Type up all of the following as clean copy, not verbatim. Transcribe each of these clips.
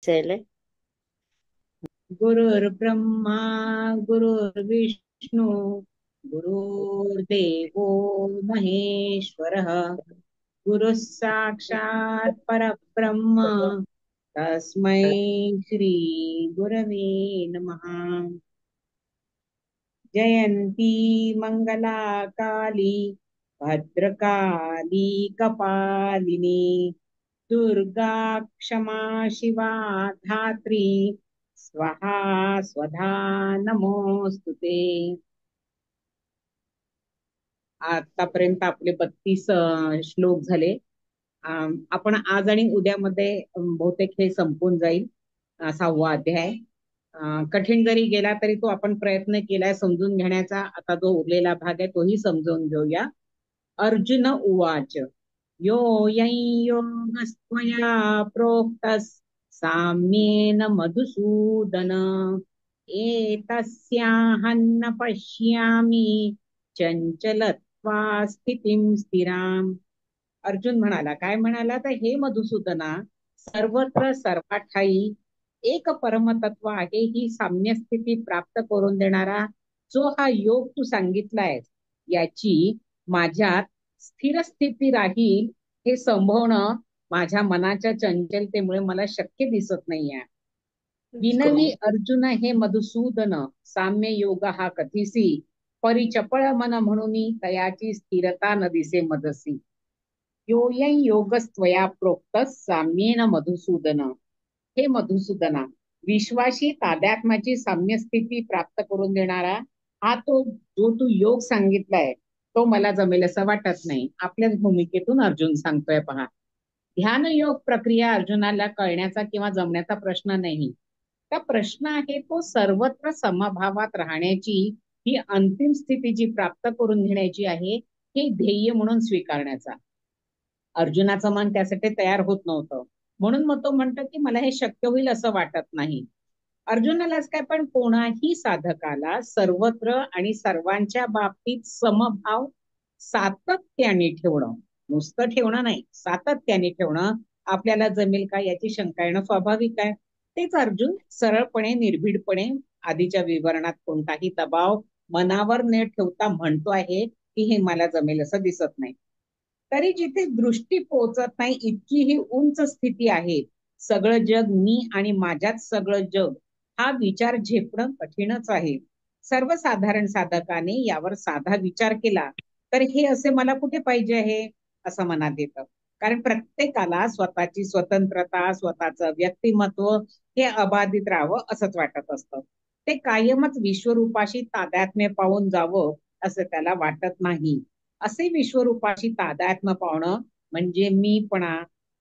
चले. गुरुर्ब्रह्मा गुरुर्विष्णू गुरुर्देवो महेश्वरः गुरुः साक्षात् परब्रह्म तस्मै श्री गुरवे नमः। जयंती मंगला काली भद्रकाली कपालिनी दुर्गा क्षमा शिवा धात्री स्वाहा स्वधा नमोस्तुते। आतापर्यंत आपले 32 श्लोक झाले. आपण आज आणि उद्यामध्ये बहुतेक हे संपून जाईल. 6वा अध्याय. कठीण जरी गेला तरी तो आपण प्रयत्न केलाय समजून घेण्याचा. आता जो उरलेला भाग आहे तोही समजून घेऊया. अर्जुन उवाच यो योगस्त्वया प्रोक्तस् साम्येन मधुसूदन एतस्याहन्न पश्यामि चंचलत्वा स्थितिं स्थिराम। अर्जुन म्हणाला, काय म्हणाला तर हे मधुसूदना, सर्वत्र सर्वाठाई एक परमतत्व आहे, ही साम्य स्थिती प्राप्त करून देणारा जो हा योग तू सांगितलाय, याची माझ्यात स्थिर स्थिती राहील हे संभवणं माझ्या मनाच्या चंचलतेमुळे मला शक्य दिसत नाहीये. विनवी अर्जुन हे मधुसूदन, साम्य योग हा कथिसी, परिचपळ मन म्हणून तयाची स्थिरता न दिसे मजसी। योयं योगस्त्वया प्रोक्त साम्येन मधुसूदन। हे मधुसूदना, विश्वाशी तादात्म्याची साम्य स्थिती प्राप्त करून देणारा हा तो जो तू योग सांगितलाय तो मला जमेल असं वाटत नाही. आपल्याच भूमिकेतून अर्जुन सांगतोय पहा. ध्यान योग प्रक्रिया अर्जुनाला कळण्याचा किंवा जमण्याचा प्रश्न नाही. तर प्रश्न आहे तो सर्वत्र समभावात राहण्याची, ही अंतिम स्थिती जी प्राप्त करून घेण्याची आहे, हे ध्येय म्हणून स्वीकारण्याचा. अर्जुनाचं मन त्यासाठी तयार होत नव्हतं. म्हणून मग तो म्हणतो की मला हे शक्य होईल असं वाटत नाही. अर्जुनालाच काय, पण कोणाही साधकाला सर्वत्र आणि सर्वांच्या बाबतीत समभाव सातत्याने ठेवणं, नुसतं ठेवणं नाही, सातत्याने ठेवणं आपल्याला जमेल का याची शंका येणं स्वाभाविक आहे. तेच अर्जुन सरळपणे निर्भीडपणे आधीच्या विवरणात कोणताही दबाव मनावर न ठेवता म्हणतो आहे की हे मला जमेल असं दिसत नाही. तरी जिथे दृष्टी पोहोचत नाही इतकी ही उंच स्थिती आहे, सगळं जग मी आणि माझ्यात सगळं जग, हा विचार झेपणं कठीणच आहे. सर्वसाधारण साधकाने यावर साधा विचार केला तर हे असे मला कुठे पाहिजे आहे असं मनात येतं. कारण प्रत्येकाला स्वतःची स्वतंत्रता, स्वतःचं व्यक्तिमत्व हे अबाधित राहावं असंच वाटत असतं. ते कायमच विश्वरूपाशी तादात्म्य पाहून जावं असं त्याला वाटत नाही. असे विश्वरूपाशी तादात्म्य पावणं म्हणजे मीपणा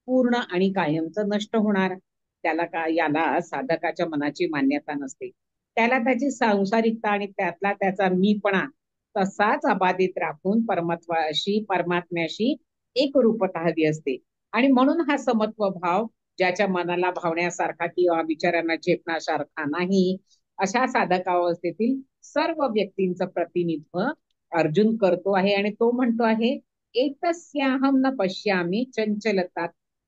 पूर्ण आणि कायमचं नष्ट होणार. त्याला का याला साधकाच्या मनाची मान्यता नसते. त्याला त्याची सांसारिकता आणि त्यातला त्याचा मीपणा तसाच अबाधित राखून परमात्म्याशी एक रूपता हवी असते. आणि म्हणून हा समत्व भाव ज्याच्या मनाला भावण्यासारखा किंवा विचारांना झेपण्यासारखा नाही, अशा साधकावस्थेतील सर्व व्यक्तींचं प्रतिनिधित्व अर्जुन करतो आहे. आणि तो म्हणतो आहे, एतस्याहम न पश्यामी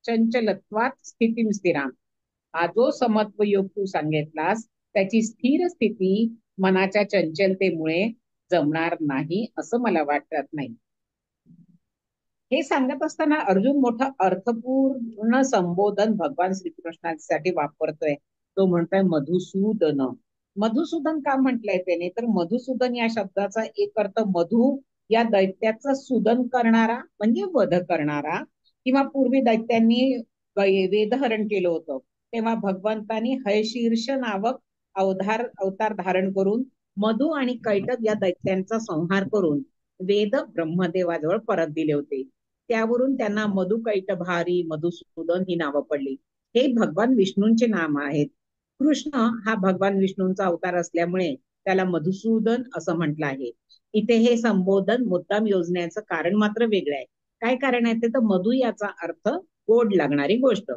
चंचलत्वात स्थितीम स्थिराम। हा जो समत्व योग तू सांगितलास त्याची स्थिर स्थिती मनाच्या चंचलतेमुळे जमणार नाही असं मला वाटत नाही. हे सांगत असताना अर्जुन मोठं अर्थपूर्ण संबोधन भगवान श्रीकृष्णासाठी वापरतोय. तो म्हणतोय मधुसूदन. मधुसूदन का म्हटलंय त्याने, तर मधुसूदन या शब्दाचा एक अर्थ मधु या दैत्याचं सूदन करणारा म्हणजे वध करणारा, किंवा पूर्वी दैत्यांनी वेदहरण केलं होतं तेव्हा भगवंतानी हयशीर्ष नावक अवतार धारण करून मधु आणि कैटभ या दैत्यांचा संहार करून वेद ब्रह्मदेवाजवळ परत दिले होते. त्यावरून त्यांना मधुकैटभारी, मधुसूदन ही नावं पडली. हे भगवान विष्णूंचे नाम आहेत. कृष्ण हा भगवान विष्णूंचा अवतार असल्यामुळे त्याला मधुसूदन असं म्हटलं आहे. इथे हे संबोधन मुद्दाम योजण्याचं कारण मात्र वेगळं आहे. काय कारण आहे ते, तर मधु याचा अर्थ गोड लागणारी गोष्ट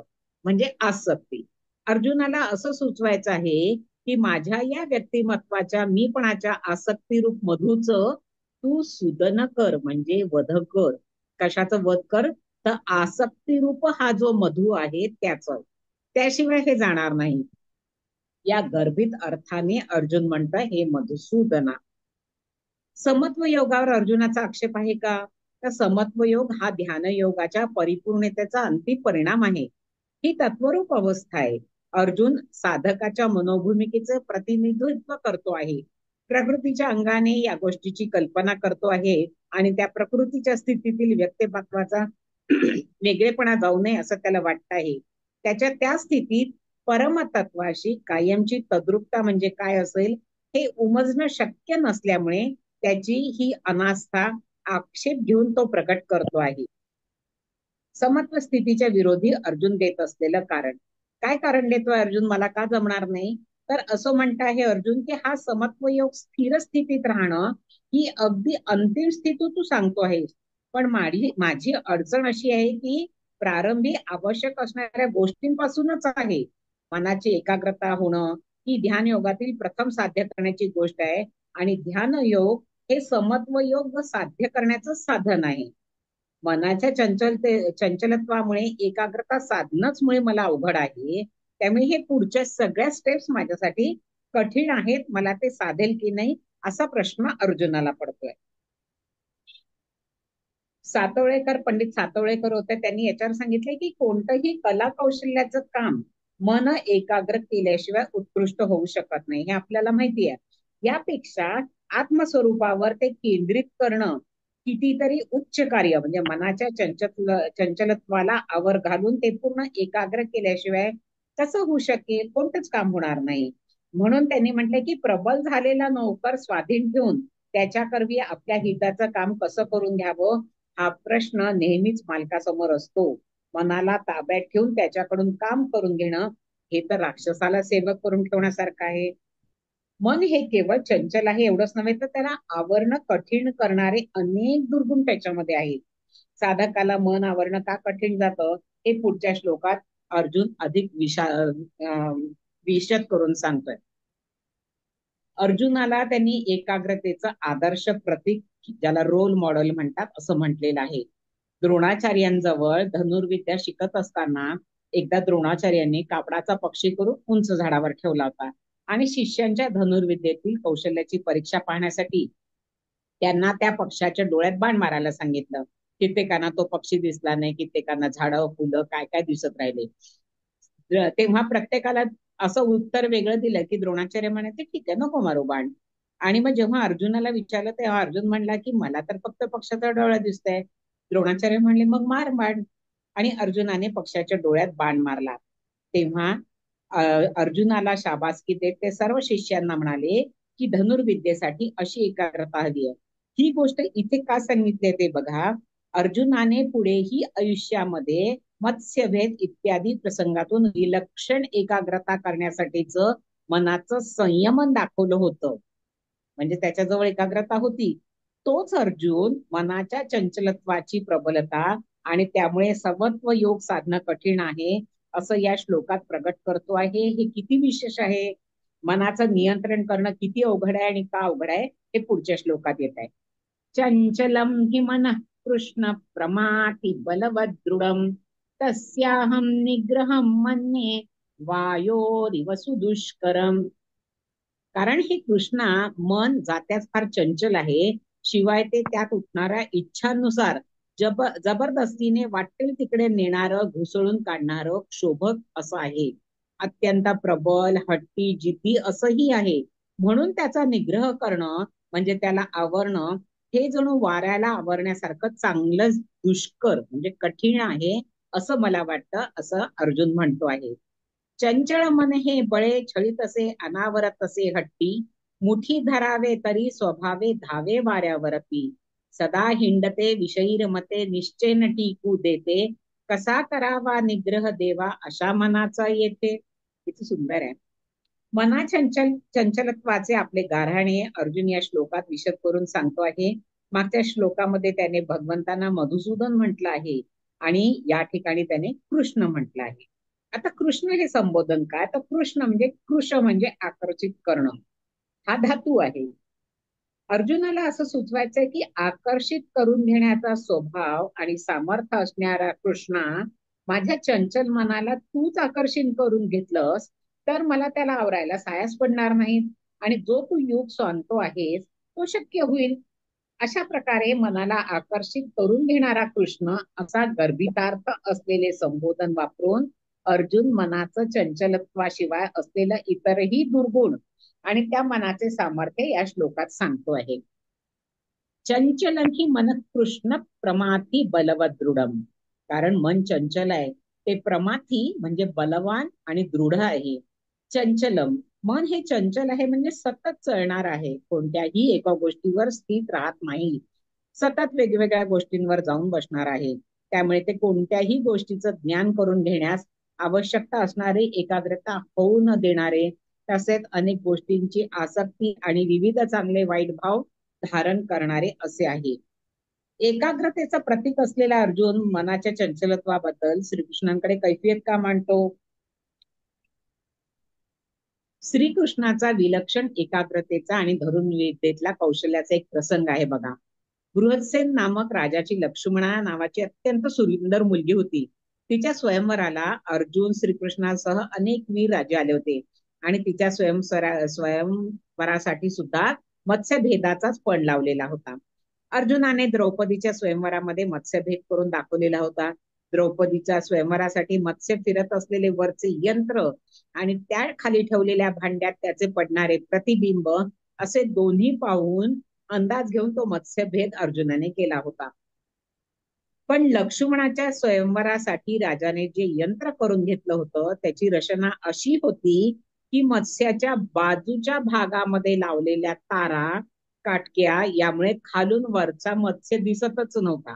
म्हणजे आसक्ती. अर्जुनाला असं सुचवायचं आहे की माझ्या या व्यक्तिमत्वाच्या मीपणाच्या आसक्तीरूप मधूचं तू सुदन कर म्हणजे वध कर. कशाचं वध कर, तर आसक्ती रूप हा जो मधु आहे त्याचं. त्याशिवाय हे जाणार नाही. या गर्भित अर्थाने अर्जुन म्हणतं, हे मधुसूदना. समत्व योगावर अर्जुनाचा आक्षेप आहे का? तर समत्व योग हा ध्यान योगाच्या परिपूर्णतेचा अंतिम परिणाम आहे. ही तत्वरूप अवस्था आहे. अर्जुन साधकाच्या मनोभूमिकेचं प्रतिनिधित्व करतो आहे. प्रकृतीच्या अंगाने या गोष्टीची कल्पना करतो आहे आणि त्या प्रकृतीच्या स्थितीतील व्यक्तिमत्वाचा वेगळेपणा जाऊ नये असं त्याला वाटत आहे. त्याच्या त्या स्थितीत परमतत्वाशी कायमची तद्रुपता म्हणजे काय असेल हे उमजणं शक्य नसल्यामुळे त्याची ही अनास्था आक्षेप घेऊन तो प्रकट करतो आहे. समत्व स्थितीच्या विरोधी अर्जुन देत असलेलं कारण. काय कारण देतोय अर्जुन? मला का जमणार नाही? तर असं म्हणत आहे अर्जुन की हा समत्व योग स्थिर स्थितीत राहणं ही अगदी अंतिम स्थिती तू सांगतो आहेस. पण माझी अडचण अशी आहे की प्रारंभी आवश्यक असणाऱ्या गोष्टींपासूनच आहे. मनाची एकाग्रता होणं ही ध्यान योगातील प्रथम साध्य करण्याची गोष्ट आहे. आणि ध्यान योग हे समत्व योग साध्य करण्याचं साधन आहे. मनाच्या चंचलत्वामुळे एकाग्रता साधनच मुळे मला अवघड आहे. त्यामुळे हे पुढच्या सगळ्या स्टेप्स माझ्यासाठी कठीण आहेत. मला ते साधेल की नाही असा प्रश्न अर्जुनाला पडतोय. पंडित सातवळेकर होते, त्यांनी याच्यावर सांगितले की कोणतंही कला कौशल्याचं काम मन एकाग्र केल्याशिवाय उत्कृष्ट होऊ शकत नाही, हे आपल्याला माहिती आहे. यापेक्षा आत्मस्वरूपावर ते केंद्रित करणं कितीतरी उच्च कार्य, म्हणजे मनाच्या चंचलत्वाला आवर घालून ते पूर्ण एकाग्र केल्याशिवाय कसं होऊ शकेल? कोणतंच काम होणार नाही. म्हणून त्यांनी म्हटलं की प्रबल झालेला नौकर स्वाधीन ठेवून त्याच्याकरवी आपल्या हिताचं काम कसं करून घ्यावं हा प्रश्न नेहमीच मालकासमोर असतो. मनाला ताब्यात ठेवून त्याच्याकडून काम करून घेणं हे तर राक्षसाला सेवक करून ठेवण्यासारखं आहे. मन हे केवळ चंचल आहे एवढंच नव्हे तर त्याला आवरणं कठीण करणारे अनेक दुर्गुण त्याच्यामध्ये आहेत. साधकाला मन आवरणं का कठीण जातं हे पुढच्या श्लोकात अर्जुन अधिक विशद करून सांगतोय. अर्जुनाला त्यांनी एकाग्रतेचं आदर्श प्रतीक, ज्याला रोल मॉडेल म्हणतात, असं म्हटलेलं आहे. द्रोणाचार्यांजवळ धनुर्विद्या शिकत असताना एकदा द्रोणाचार्यांनी कापडाचा पक्षी करून उंच झाडावर ठेवला होता आणि शिष्यांच्या धनुर्विद्येतील कौशल्याची परीक्षा पाहण्यासाठी त्यांना त्या पक्षाच्या डोळ्यात बाण मारायला सांगितलं. कित्येकांना तो पक्षी दिसला नाही, कित्येकांना झाडं फुलं काय काय दिसत राहिले. तेव्हा प्रत्येकाला असं उत्तर वेगळं दिलं की द्रोणाचार्य म्हणाले ठीक आहे, नको मारू बाण. आणि मग जेव्हा अर्जुनाला विचारलं तेव्हा अर्जुन म्हणला की मला तर फक्त पक्षाचा डोळा दिसतंय. द्रोणाचार्य म्हणले मग मार बाण. आणि अर्जुनाने पक्षाच्या डोळ्यात बाण मारला. तेव्हा अर्जुनाला शाबासकी देत ते सर्व शिष्यांना म्हणाले की धनुर्विद्येसाठी अशी एकाग्रता हवी आहे. ही गोष्ट इथे का सांगितली ते बघा. अर्जुनाने पुढेही आयुष्यामध्ये मत्स्यभेद इत्यादी प्रसंगातून विलक्षण एकाग्रता करण्यासाठीच मनाचं संयमन दाखवलं होतं. म्हणजे त्याच्याजवळ एकाग्रता होती. तोच अर्जुन मनाच्या चंचलत्वाची प्रबलता आणि त्यामुळे समत्व योग साधणं कठीण आहे असं या श्लोकात प्रकट करतो आहे. हे किती विशेष आहे. मनाचं नियंत्रण करणं किती अवघड आहे आणि का अवघड आहे हे पुढच्या श्लोकात येत आहे. चंचलम हि मन कृष्ण प्रमाति बलवद दृढम तस्याहम निग्रहम मन्ये वायोरिव सुदुष्करम. कारण हे कृष्णा मन जात्याच फार चंचल आहे. शिवाय ते त्यात उठणाऱ्या इच्छांनुसार जबरदस्तीने वाटेल तिकडे नेणारं, घुसळून काढणारं क्षोभक असं आहे. अत्यंत प्रबल, हट्टी, जिद्दी असंही आहे. म्हणून त्याचा निग्रह करणं म्हणजे त्याला आवरणं हे जणू वाऱ्याला आवरण्यासारखं चांगलंच दुष्कर म्हणजे कठीण आहे असं मला वाटतं, असं अर्जुन म्हणतो आहे. चंचळ मन हे बळे छळीत असे अनावरत असे हट्टी मुठी धरावे तरी स्वभावे धावे वाऱ्यावरती सदा हिंडते विषयी रमते निश्चयन टीकू देते कसा करावा निग्रह देवा अशा मनाचा येते. किती सुंदर आहे. मना चंचलत्वाचे आपले गाऱ्हाणे अर्जुन या श्लोकात विशद करून सांगतो आहे. मागच्या श्लोकामध्ये त्याने भगवंतांना मधुसूदन म्हटलं आहे आणि या ठिकाणी त्याने कृष्ण म्हटलं आहे. आता कृष्ण हे संबोधन काय, तर कृष्ण म्हणजे कृष म्हणजे आकर्षित करणं हा धातू आहे. अर्जुनाला असं सुचवायचंय की आकर्षित करून घेण्याचा स्वभाव आणि सामर्थ्य असणारा कृष्णा माझ्या चंचल मनाला तूच आकर्षण करून घेतलंस तर मला त्याला आवरायला सायास पडणार नाहीत, आणि जो तू युग सांगतो आहेस तो शक्य होईल. अशा प्रकारे मनाला आकर्षित करून घेणारा कृष्ण असा गर्भितार्थ असलेले संबोधन वापरून अर्जुन मनाचं चंचलत्वाशिवाय असलेलं इतरही दुर्गुण आणि त्या मनाचे सामर्थ्य या श्लोकात सांगतो आहे. चंचलन ही मन कृष्ण प्रमाथी बलवत दृढम. कारण मन चंचल आहे, ते प्रमाथी म्हणजे बलवान आणि दृढ आहे. चंचलम, मन हे चंचल आहे म्हणजे सतत चळणार आहे, कोणत्याही एका गोष्टीवर स्थित राहत नाही, सतत वेगवेगळ्या गोष्टींवर जाऊन बसणार आहे. त्यामुळे ते कोणत्याही गोष्टीचं ज्ञान करून घेण्यास आवश्यकता असणारे एकाग्रता होऊ न देणारे, तसेच अनेक गोष्टींची आसक्ती आणि विविध चांगले वाईट भाव धारण करणारे असे आहे. एकाग्रतेचं प्रतीक असलेला अर्जुन मनाच्या चंचलत्वाबद्दल श्रीकृष्णांकडे कैफियत का मांडतो? श्रीकृष्णाचा विलक्षण एकाग्रतेचा आणि धरून विद्येतला कौशल्याचा एक प्रसंग आहे बघा. बृहत्सेन नामक राजाची लक्ष्मणा नावाची अत्यंत सुंदर मुलगी होती. तिच्या स्वयंवराला अर्जुन श्रीकृष्णासह अनेक वीर राजे आले होते, आणि तिच्या स्वयंवरासाठी सुद्धा मत्स्यभेदाचाच पण लावलेला होता. अर्जुनाने द्रौपदीच्या स्वयंवरामध्ये मत्स्यभेद करून दाखवलेला होता. द्रौपदीच्या स्वयंवरासाठी मत्स्य फिरत असलेले वरचे यंत्र आणि त्या खाली ठेवलेल्या भांड्यात त्याचे पडणारे प्रतिबिंब असे दोन्ही पाहून अंदाज घेऊन तो मत्स्यभेद अर्जुनाने केला होता. पण लक्ष्मणाच्या स्वयंवरासाठी राजाने जे यंत्र करून घेतलं होतं त्याची रचना अशी होती की मत्स्याच्या बाजूच्या भागामध्ये लावलेल्या तारा, काटक्या यामुळे खालून वरचा मत्स्य दिसतच नव्हता.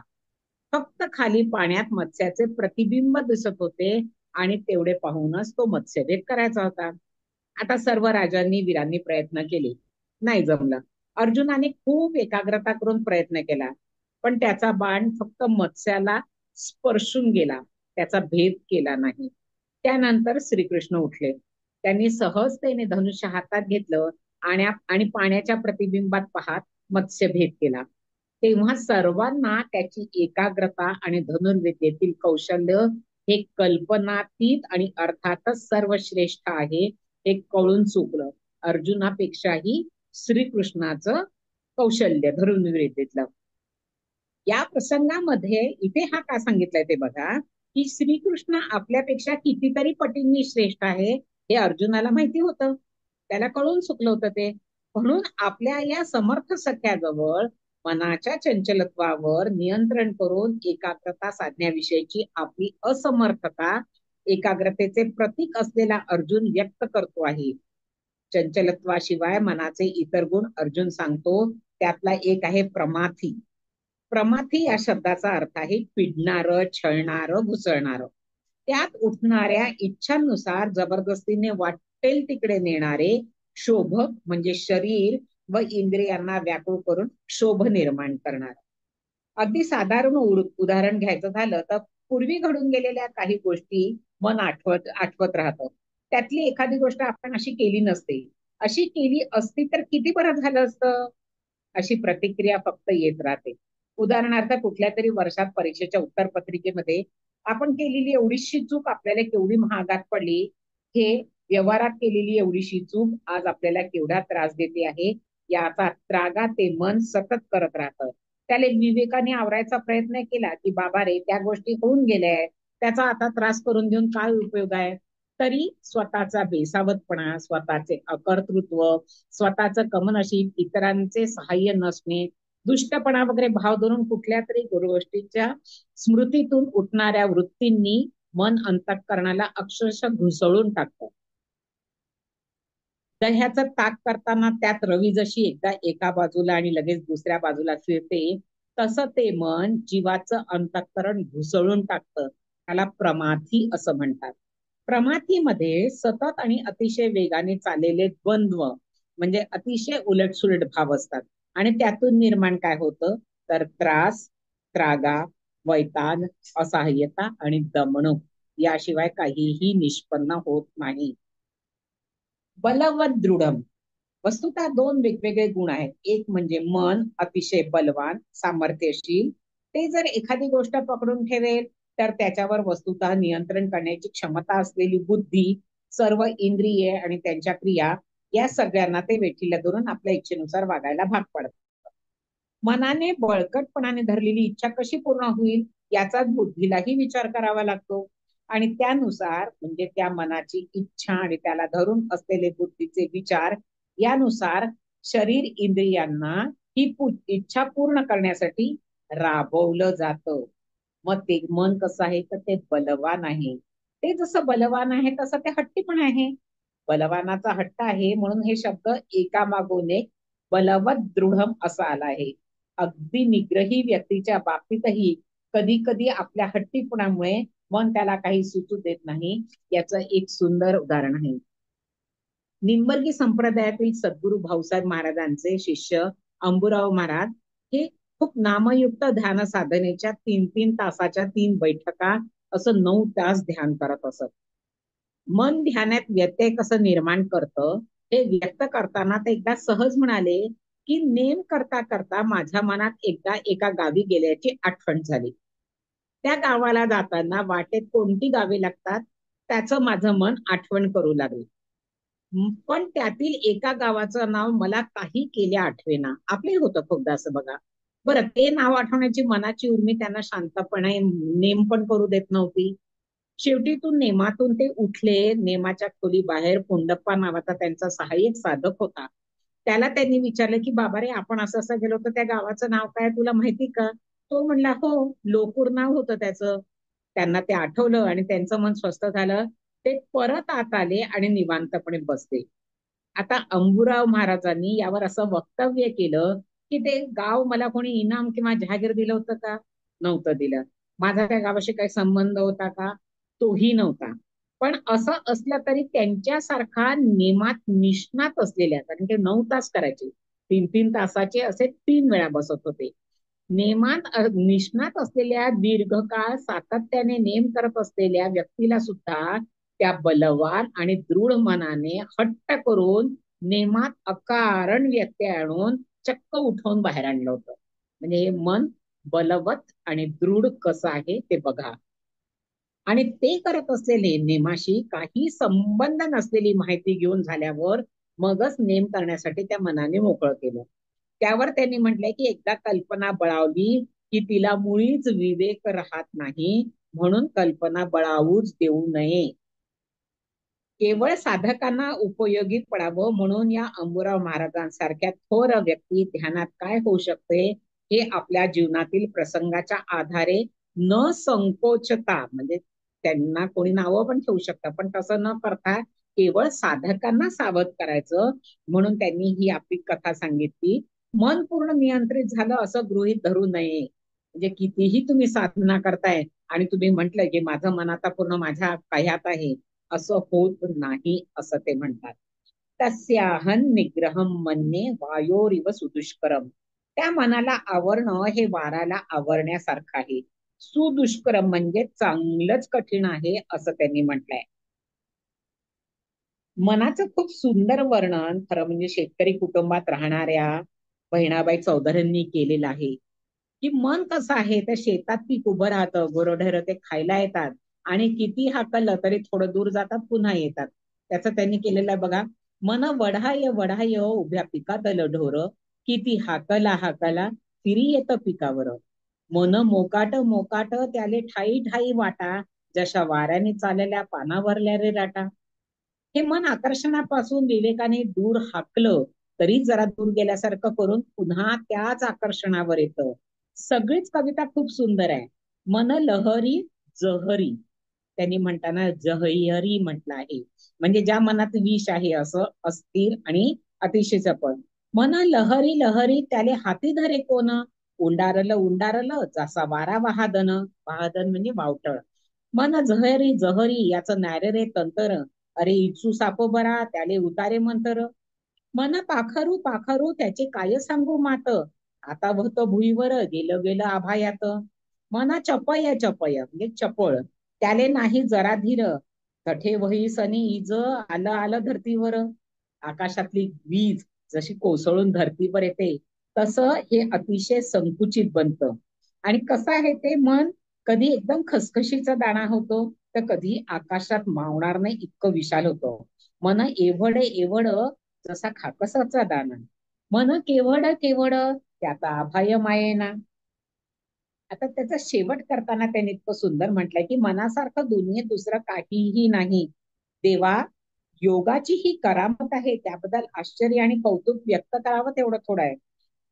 फक्त खाली पाण्यात मत्स्याचे प्रतिबिंब दिसत होते, आणि तेवढे पाहूनच तो मत्स्यभेद करायचा होता. आता सर्व राजांनी वीरांनी प्रयत्न केले, नाही जमलं. अर्जुनाने खूप एकाग्रता करून प्रयत्न केला, पण त्याचा बाण फक्त मत्स्याला स्पर्शून गेला, त्याचा भेद केला नाही. त्यानंतर श्रीकृष्ण उठले. त्यांनी सहजतेने धनुष्य हातात घेतलं आणि पाण्याच्या प्रतिबिंबात पाहत मत्स्यभेद केला. तेव्हा सर्वांना त्याची एकाग्रता आणि धनुर्विद्येतील कौशल्य हे कल्पनातीत आणि अर्थातच सर्वश्रेष्ठ आहे हे कळून चुकलं. अर्जुनापेक्षाही श्रीकृष्णाचं कौशल्य धनुर्विद्येतलं. या प्रसंगामध्ये इथे हा का सांगितलंय ते बघा, की श्रीकृष्ण आपल्यापेक्षा कितीतरी पटींनी श्रेष्ठ आहे हे अर्जुनाला माहिती होतं, त्याला कळून चुकलं होतं ते. म्हणून आपल्या या समर्थ सख्याजवळ मनाच्या चंचलत्वावर नियंत्रण करून एकाग्रता साधण्याविषयीची आपली असमर्थता एकाग्रतेचे प्रतीक असलेला अर्जुन व्यक्त करतो आहे. चंचलत्वाशिवाय मनाचे इतर गुण अर्जुन सांगतो, त्यातला एक आहे प्रमाथी. प्रमाथी या शब्दाचा अर्थ आहे पिडणारं, छळणारं, घुसळणारं. त्यात उठणाऱ्या इच्छांनुसार जबरदस्तीने वाटेल तिकडे नेणारे, शोभक म्हणजे शरीर व इंद्रियांना व्याकुळ करून शोभ निर्माण करणार. अगदी साधारण उदाहरण घ्यायचं झालं तर पूर्वी घडून गेलेल्या काही गोष्टी मन आठवत आठवत राहतं. त्यातली एखादी गोष्ट आपण अशी केली नसते, अशी केली असती तर किती बरं झालं असतं, अशी प्रतिक्रिया फक्त येत राहते. उदाहरणार्थ कुठल्या तरी वर्षात परीक्षेच्या उत्तरपत्रिकेमध्ये आपण केलेली एवढीशी चूक आपल्याला केवढी महागात पडली, हे व्यवहारात केलेली एवढीशी चूक आज आपल्याला केवढा त्रास देते आहे याचा त्रागा ते मन सतत करत राहतं. त्याला विवेकाने आवरायचा प्रयत्न केला की बाबा रे त्या गोष्टी होऊन गेल्या, त्याचा आता त्रास करून घेऊन काय उपयोग आहे, तरी स्वतःचा बेसावतपणा, स्वतःचे अकर्तृत्व, स्वतःचं कमनशीब, इतरांचे सहाय्य नसणे, दुष्टपणा वगैरे भाव धरून कुठल्या तरी गोष्टीच्या स्मृतीतून उठणाऱ्या वृत्तींनी मन अंतःकरणाला अक्षरशः घुसळून टाकतं. दह्याचं ताक करताना त्यात रवी जशी एकदा एका बाजूला आणि लगेच दुसऱ्या बाजूला फिरते, तसं ते मन जीवाचं अंतःकरण घुसळून टाकतं. त्याला प्रमाथी असं म्हणतात. प्रमाथीमध्ये सतत आणि अतिशय वेगाने चाललेले द्वंद्व म्हणजे अतिशय उलटसुलट भाव असतात, आणि त्यातून निर्माण काय होतं तर त्रास, त्रागा, वैताग, असहाय्यता आणि दमणूक याशिवाय काहीही निष्पन्न होत नाही. बलवत दृढम, वस्तुतः दोन वेगवेगळे गुण आहेत. एक म्हणजे मन अतिशय बलवान, सामर्थ्यशील, ते जर एखादी गोष्ट पकडून ठेवेल तर त्याच्यावर वस्तुतः नियंत्रण करण्याची क्षमता असलेली बुद्धी, सर्व इंद्रिये आणि त्यांच्या क्रिया, या सगळ्यांना ते वेठीला धरून आपल्या इच्छेनुसार वागायला भाग पडतात. मनाने बळकटपणाने धरलेली इच्छा कशी पूर्ण होईल याचा बुद्धीलाही विचार करावा लागतो. आणि त्यानुसार म्हणजे त्या मनाची इच्छा आणि त्याला धरून असलेले बुद्धीचे विचार यानुसार शरीर इंद्रियांना ही इच्छा पूर्ण करण्यासाठी राबवलं जातं. मग ते मन कसं आहे तर ते बलवान आहे. ते जसं बलवान आहे तसं ते हट्टी पण आहे. बलवानाचा हट्ट आहे म्हणून हे शब्द एकामागून एक बलवत दृढम असं आला आहे. अगदी निग्रही व्यक्तीच्या बाबतीतही कधी कधी आपल्या हट्टीपणामुळे मन त्याला काही सुचू देत नाही. याचं एक सुंदर उदाहरण आहे. निंबर्गी संप्रदायातील सद्गुरू भाऊसाहेब महाराजांचे शिष्य अंबुराव महाराज हे खूप नामयुक्त ध्यान साधनेच्या 3-3 तासाच्या 3 बैठका असं 9 तास ध्यान करत असत. मन ध्यानात व्यत्यय कसं निर्माण करतं हे व्यक्त करताना ते एकदा सहज म्हणाले की नेम करता करता माझ्या मनात एकदा एका गावी गेल्याची आठवण झाली. त्या गावाला जाताना वाटेत कोणती गावे लागतात त्याचं माझं मन आठवण करू लागले. पण त्यातील एका गावाचं नाव मला काही केल्या आठवेना. आपले होतं खूपदा असं बघा. बरं, ते नाव आठवण्याची मनाची उर्मी त्यांना शांतपणे नेम पण करू देत नव्हती. शेवटी तू नेमातून ते उठले. नेमाच्या खोली बाहेर पुंडप्पा नावाचा त्यांचा सहाय्यक साधक होता. त्याला त्यांनी विचारलं की बाबा रे, आपण असं असं गेलो होतो, त्या गावाचं नाव काय तुला माहिती का? तो म्हणला हो, लोकूर नाव होतं त्याचं. त्यांना ते आठवलं आणि त्यांचं मन स्वस्थ झालं. ते परत आत आले आणि निवांतपणे बसले. आता अंबुराव महाराजांनी यावर असं वक्तव्य केलं की ते गाव मला कोणी इनाम किंवा जहागीर दिलं होतं का? नव्हतं दिलं. माझा त्या गावाशी काही संबंध होता का? तोही नव्हता. पण असं असलं तरी त्यांच्यासारखा नेमात निष्णात असलेल्या, कारण ते 9 तास करायचे, 3-3 तासाचे असे 3 वेळा बसत होते. नेमात निष्णात असलेल्या, दीर्घकाळ सातत्याने नेम करत असलेल्या व्यक्तीला सुद्धा त्या बलवान आणि दृढ मनाने हट्ट करून नेमात अकारण व्यत्यय आणून चक्क उठवून बाहेर आणलं होतं. म्हणजे हे मन बलवत आणि दृढ कसं आहे ते बघा. आणि ते करत असलेले नेमाशी काही संबंध नसलेली माहिती घेऊन झाल्यावर मगच नेम करण्यासाठी त्या मनाने मोकळं केलं. त्यावर त्यांनी म्हटलंय की एकदा कल्पना बळावली की तिला मुळीच विवेक राहत नाही, म्हणून कल्पना बळावूच देऊ नये. केवळ साधकांना उपयोगी पडावं म्हणून या अंबुराव महाराजांसारख्या थोर व्यक्ती ध्यानात काय होऊ शकते हे आपल्या जीवनातील प्रसंगाच्या आधारे न संकोचता, म्हणजे त्यांना कोणी नावं पण ठेवू शकतं पण तसं न करता केवळ साधकांना सावध करायचं म्हणून त्यांनी ही आपली कथा सांगितली. मन पूर्ण नियंत्रित झालं असं गृहीत धरू नये. म्हणजे कितीही तुम्ही साधना करताय आणि तुम्ही म्हटलं की माझं मन आता पूर्ण माझ्या पाह्यात आहे, असं होत नाही असं ते म्हणतात. तस्याहन निग्रहम म्हणणे वायोरिव सुदुष्करम. त्या मनाला आवरणं हे वाराला आवरण्यासारखं आहे. सुदुष्करम म्हणजे चांगलंच कठीण आहे असं त्यांनी म्हटलंय. मनाचं खूप सुंदर वर्णन खरं म्हणजे शेतकरी कुटुंबात राहणाऱ्या बहिणाबाई चौधरींनी केलेलं आहे. की मन कसं आहे, तर शेतात पीक उभं राहतं, गुरंढोरं ते खायला येतात आणि किती हाकललं तरी थोडं दूर जातात पुन्हा येतात. त्याचं त्यांनी केलेलं आहे बघा. मन वढाय वढाय उभ्या पिकातलं ढोर, किती हाकला हाकला फिरी येतं पिकावर. मन मोकाट मोकाट त्याले ठाई ठाई वाटा, जशा वाऱ्याने चाललेल्या पानावरल्या रे लाटा. हे मन आकर्षणापासून विवेकाने दूर हाकलं तरी जरा दूर गेल्यासारखं करून पुन्हा त्याच आकर्षणावर येतं. सगळीच कविता खूप सुंदर आहे. मन लहरी जहरी, त्यांनी म्हणताना जहरी म्हटलं आहे. म्हणजे ज्या मनात विष आहे असं अस्थिर आणि अतिशय चपळ. मन लहरी लहरी त्याले हाती धरे कोण, उंडारलं उंडारलं जसा वारा वाहादन. वाहादन म्हणजे वावटळ. मन जहरी जहरी याचं नारे रे तंतर, अरे इचू साप बरा त्याले उतारे मंतर. मन पाखरू पाखरू त्याचे काय सांगू मात, आता होत भुईवर गेलं गेलं आभायात. मन चपय चपय म्हणजे चपळ, त्याले नाही जरा धीर, तठे वही सनी इज आलं आलं धरतीवर. आकाशातली वीज जशी कोसळून धरतीवर येते तसं हे अतिशय संकुचित बनतं. आणि कसं आहे ते मन, कधी एकदम खसखशीचा दाणा होतो, तर कधी आकाशात मावणार नाही इतकं विशाल होतो. मन एवढ एवढ जसा खाकसाचा दाणा, मन केवढ केवढ त्यात अभय मायेना. आता त्याचा शेवट करताना त्यांनी इतकं सुंदर म्हटलंय की मनासारखं दुनियेत दुसरं काहीही नाही. देवा, योगाची ही करामत आहे, त्याबद्दल आश्चर्य आणि कौतुक व्यक्त करावं तेवढं थोडं आहे.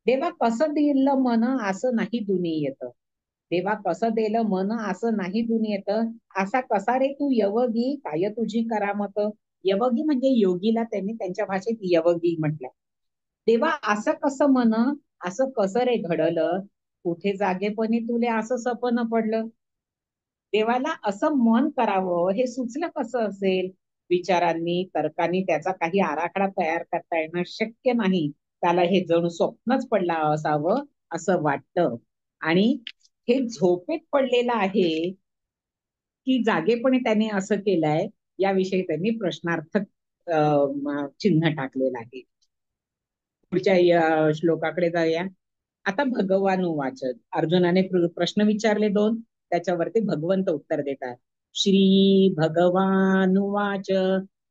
देवा कसं दिलं मन असं नाही दुनियेत. देवा कसं दिलं मन असं नाही दुनियेत. असा कसा रे तू यवगी, काय तुझी करामत. यवगी म्हणजे योगीला त्यांनी त्यांच्या भाषेत यवगी म्हटलं. देवा असं कसं मन, असं कसं रे घडलं, कुठे जागेपणी तुले असं सपन पडलं. देवाला असं मन करावं हे सुचलं कसं असेल. विचारांनी तर्कांनी त्याचा काही आराखडा तयार करता येणं शक्य नाही. त्याला हे जणू स्वप्नच पडलं असावं असं वाटतं. आणि हे झोपेत पडलेलं आहे की जागेपणी त्याने असं केलंय, याविषयी त्यांनी प्रश्नार्थक चिन्ह टाकलेलं आहे. पुढच्या श्लोकाकडे जाऊया. आता भगवान उवाच, अर्जुनाने प्रश्न विचारले दोन, त्याच्यावरती भगवंत उत्तर देतात. श्री भगवान उवाच,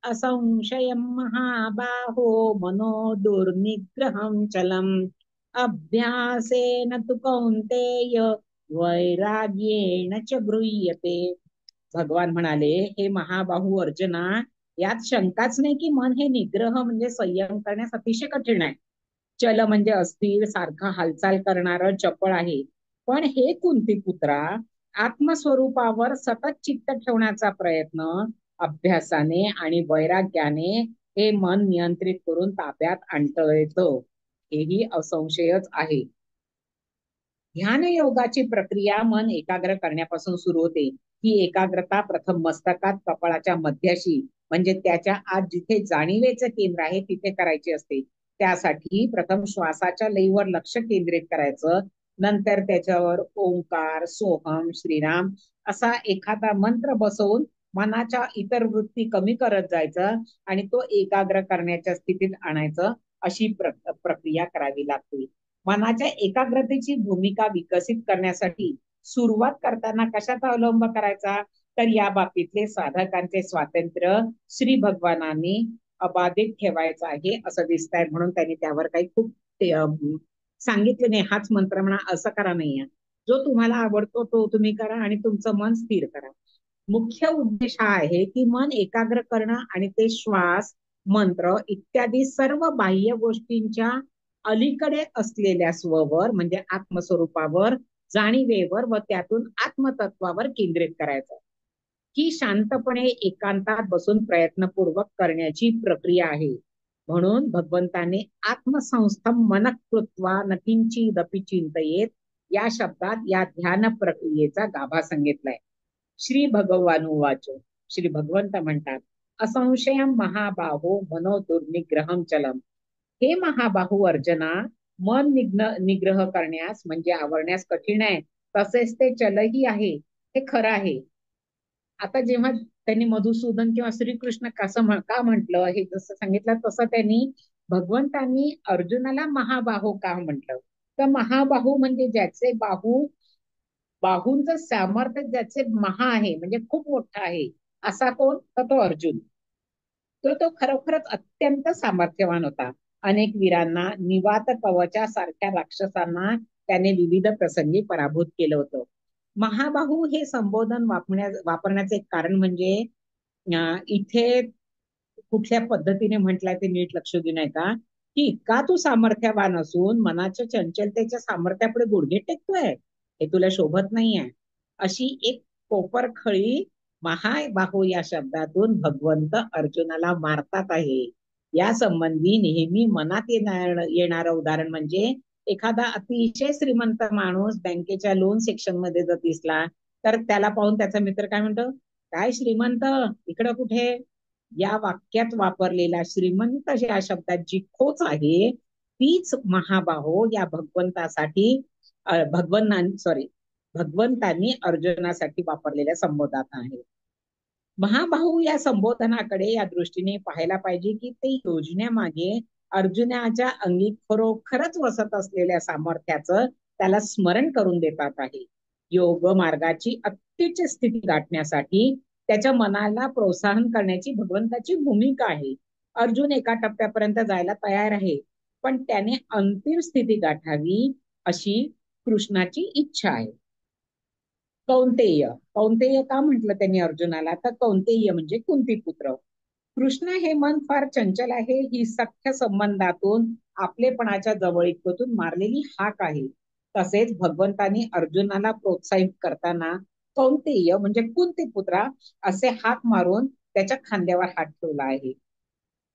असंशयं महाबाहो मनो दुर्निग्रहं चलम् अभ्यासेन तु कौन्तेय वैराग्येण च गृह्यते. भगवान म्हणाले, हे महाबाहू अर्जुना, यात शंकाच नाही की मन हे निग्रह म्हणजे संयम करण्यास अतिशय कठीण आहे. चल म्हणजे अस्थिर, सारखं हालचाल करणारं चपळ आहे. पण हे कुंती पुत्रा, आत्मस्वरूपावर सतत चित्त ठेवण्याचा प्रयत्न अभ्यासाने आणि वैराग्याने हे मन नियंत्रित करून ताब्यात आणता येतं, हेही असंशयच आहे. ध्यान योगाची प्रक्रिया मन एकाग्र करण्यापासून सुरू होते. ही एकाग्रता प्रथम मस्तकात कपाळाच्या मध्याशी म्हणजे त्याच्या आत जिथे जाणीवेचं केंद्र आहे तिथे करायची असते. त्यासाठी प्रथम श्वासाच्या लयीवर लक्ष केंद्रित करायचं. नंतर त्याच्यावर ओंकार, सोहम, श्रीराम असा एखादा मंत्र बसवून मनाच्या इतर वृत्ती कमी करत जायचं आणि तो एकाग्र करण्याच्या स्थितीत आणायचं. अशी प्रक्रिया करावी लागते. मनाच्या एकाग्रतेची भूमिका विकसित करण्यासाठी सुरुवात करताना कशाचा अवलंब करायचा, तर या बाबतीतले साधकांचे स्वातंत्र्य श्री भगवानांनी अबाधित ठेवायचं आहे असं दिसत आहे. म्हणून त्यांनी त्यावर काही खूप सांगितलं नाही. हाच मंत्र म्हणा असं करा नाहीये. जो तुम्हाला आवडतो तो तुम्ही करा आणि तुमचं मन स्थिर करा. मुख्य उद्देश हा आहे की मन एकाग्र करणं आणि ते श्वास, मंत्र इत्यादी सर्व बाह्य गोष्टींच्या अलीकडे असलेल्या स्ववर म्हणजे आत्मस्वरूपावर, जाणीवेवर व त्यातून आत्मतत्वावर केंद्रित करायचं. ही शांतपणे एकांतात बसून प्रयत्नपूर्वक करण्याची प्रक्रिया आहे. म्हणून भगवंताने आत्मसंस्थम मनः कृत्वा न किंचिदपि चिंतयेत या शब्दात या ध्यान प्रक्रियेचा गाभा सांगितलाय. श्री भगवान उवाच, श्री भगवंत म्हणतात, असंशयम महाबाहो मनो दुर्निग्रहम चलम. हे महाबाहू अर्जना, मन निग्रह करण्यास म्हणजे आवरण्यास कठीण आहे, तसेच ते चलही आहे, हे खरं आहे. आता जेव्हा त्यांनी मधुसूदन किंवा श्रीकृष्ण कसं का म्हटलं हे जसं सांगितलं तसं त्यांनी भगवंतांनी अर्जुनाला महाबाहू का म्हटलं, तर महाबाहू म्हणजे ज्याचे बाहूंचं सामर्थ्य ज्याचे महा आहे म्हणजे खूप मोठा आहे, असा कोण, तर तो अर्जुन. तो खरोखरच अत्यंत सामर्थ्यवान होता. अनेक वीरांना, निवात कवचा सारख्या राक्षसांना त्याने विविध प्रसंगी पराभूत केलं होतं. महाबाहू हे संबोधन वापरण्याचे एक कारण म्हणजे इथे कुठल्या पद्धतीने म्हटलंय ते नीट लक्ष देऊ नये का, की इतका तू सामर्थ्यवान असून मनाच्या चंचलतेच्या सामर्थ्यापुढे गुडघे टेकतोय, हे तुला शोभत नाहीये. अशी एक कोपरखळी महाबाहू या शब्दातून भगवंत अर्जुनाला मारतात आहे. या संबंधी नेहमी मनात येणारं उदाहरण म्हणजे एखादा अतिशय श्रीमंत माणूस बँकेच्या लोन सेक्शन मध्ये जर दिसला तर त्याला पाहून त्याचा मित्र काय म्हणतो, काय श्रीमंत, इकडं कुठे. या वाक्यात वापरलेला श्रीमंत या शब्दात जी खोच आहे तीच महाबाहो या भगवंतासाठी भगवंतांनी अर्जुनासाठी वापरलेल्या संबोधनात आहे. महाबाहू या संबोधनाकडे या दृष्टीने पाहायला पाहिजे की ते योजनेमागे अर्जुनाच्या अंगी खरोखरच वसत असलेल्या सामर्थ्याचं त्याला स्मरण करून देतात आहे. योग मार्गाची अत्युच्च स्थिती गाठण्यासाठी त्याच्या मनाला प्रोत्साहन करण्याची भगवंताची भूमिका आहे. अर्जुन एका टप्प्यापर्यंत जायला तयार आहे, पण त्याने अंतिम स्थिती गाठावी अशी कृष्णाची इच्छा आहे. कौंतेय, कौंतेय का म्हटलं त्यांनी अर्जुनाला, तर कौंतेय म्हणजे कुंतीपुत्र. कृष्ण हे मन फार चंचल आहे ही सख्य संबंधातून आपलेपणाच्या जवळीकतून मारलेली हाक आहे. तसेच भगवंतानी अर्जुनाला प्रोत्साहित करताना कौंतेय म्हणजे कुंतीपुत्रा असे हाक मारून त्याच्या खांद्यावर हात ठेवला आहे.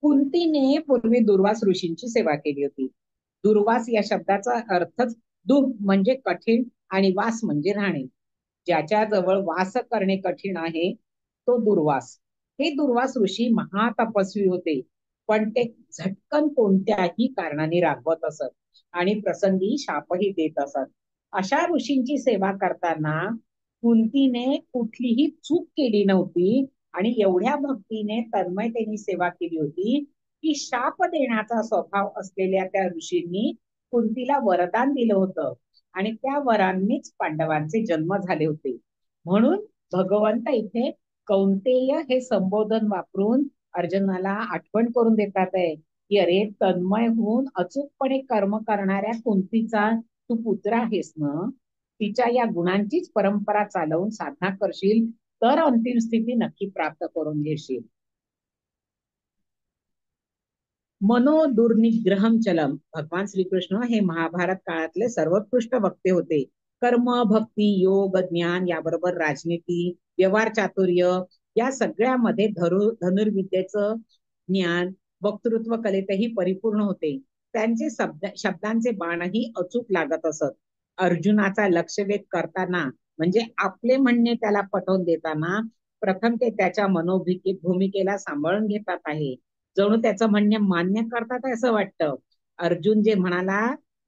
कुंतीने पूर्वी दुर्वास ऋषींची सेवा केली होती. दुर्वास या शब्दाचा अर्थच दुर् म्हणजे कठीण आणि वास म्हणजे राहणे. ज्याच्या जवळ वास करणे कठीण आहे तो दुर्वास. हे दुर्वास ऋषी महातपस्वी होते, पण ते झटकन कोणत्याही कारणाने रागवत असत आणि प्रसंगी शापही देत असत. अशा ऋषींची सेवा करताना कुंतीने कुठलीही चूक केली नव्हती आणि एवढ्या भक्तीने तन्मयतेने सेवा केली होती की शाप देण्याचा स्वभाव असलेल्या त्या ऋषींनी कुंतीला वरदान दिलं होतं आणि त्या वरांनीच पांडवांचे जन्म झाले होते. म्हणून भगवंत इथे कौंतेय हे संबोधन वापरून अर्जुनाला आठवण करून देतात आहे की अरे तन्मय होऊन अचूकपणे कर्म करणाऱ्या कुंतीचा तू पुत्र आहेस ना, तिच्या या गुणांचीच परंपरा चालवून साधना करशील तर अंतिम स्थिती नक्की प्राप्त करून घेशील. मनो दुर्निग्रहम चलम. भगवान श्रीकृष्ण हे महाभारत काळातले सर्वोत्कृष्ट वक्ते होते. कर्म, भक्ती, योग, ज्ञान याबरोबर राजनीती, व्यवहार चातुर्य या सगळ्यामध्ये धनुर्विद्येचं ज्ञान, वक्तृत्व कलेतही परिपूर्ण होते. त्यांचे शब्दांचे बाणही अचूक लागत असत. अर्जुनाचा लक्षवेध करताना म्हणजे आपले म्हणणे त्याला पटवून देताना प्रथम ते त्याच्या भूमिकेला सांभाळून घेतात आहे. जणू त्याचं म्हणणे मान्य करतात असं वाटतं. अर्जुन जे म्हणाला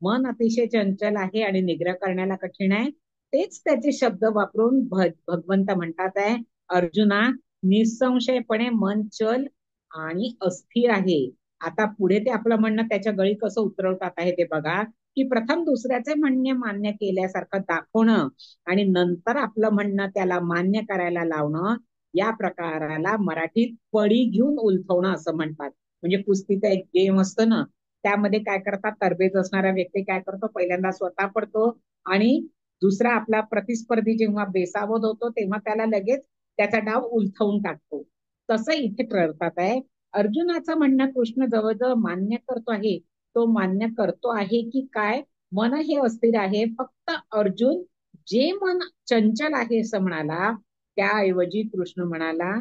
मन अतिशय चंचल आहे आणि निग्रह करण्याला कठीण आहे, तेच त्याचे शब्द वापरून भगवंत म्हणतात आहे अर्जुना निसंशयपणे मन चल आणि अस्थिर आहे. आता पुढे ते आपलं म्हणणं त्याच्या गळी कसं उतरवतात आहे ते बघा, की प्रथम दुसऱ्याचे म्हणणे मान्य केल्यासारखं दाखवणं आणि नंतर आपलं म्हणणं त्याला मान्य करायला लावणं, या प्रकाराला मराठीत पडी घेऊन उलथवणं असं म्हणतात. म्हणजे कुस्तीचा एक गेम असतो ना, त्यामध्ये काय करतात, तरबेज असणारा व्यक्ती काय करतो, पहिल्यांदा स्वतः पडतो आणि दुसरा आपला प्रतिस्पर्धी जेव्हा बेसावध होतो तेव्हा त्याला लगेच त्याचा डाव उलथवून टाकतो. तसं इथे ठरतात आहे. अर्जुनाचं म्हणणं कृष्ण जवळजवळ मान्य करतो आहे. तो मान्य करतो आहे की काय, मन हे अस्थिर आहे. फक्त अर्जुन जे मन चंचल आहे असं म्हणाला, त्याऐवजी कृष्ण म्हणाला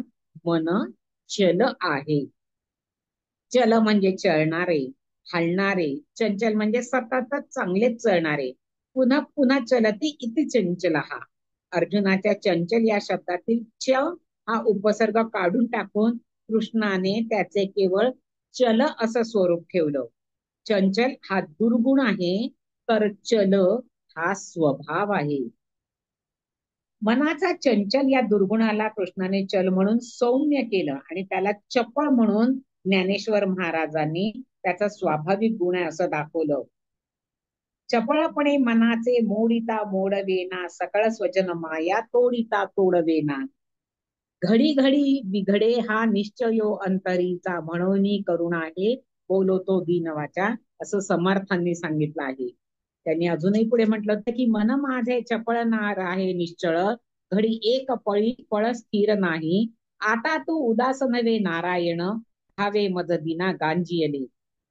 मन चल आहे. चल म्हणजे चळणारे, हलणारे, चंचल म्हणजे सततच चांगलेच चळणारे. पुन्हा पुन्हा चलती इति चंचल हा. अर्जुनाच्या चंचल या शब्दातील च हा उपसर्ग काढून टाकून कृष्णाने त्याचे केवळ चल असं स्वरूप ठेवलं. चंचल हा दुर्गुण आहे, तर चल हा स्वभाव आहे. मनाचा चंचल या दुर्गुणाला कृष्णाने चल म्हणून सौम्य केलं आणि त्याला चपळ म्हणून ज्ञानेश्वर महाराजांनी त्याचा स्वाभाविक गुण आहे असं दाखवलं. चपळपणे मनाचे मोडिता मोडवेना, सकळ स्वजन माया तोडिता तोडवेना. घडी घडी बिघडे हा निश्चयो अंतरीचा, म्हणून करुणा आहे बोलतो दीनवाचा, असं समर्थांनी सांगितलं आहे. त्यांनी अजूनही पुढे म्हटलं होतं की मन माझे चपळणार आहे निश्चळ, घडी एक पळी पळ स्थिर नाही. आता तू उदास नव्हे नारायण, धावे मज दिना गांजियले.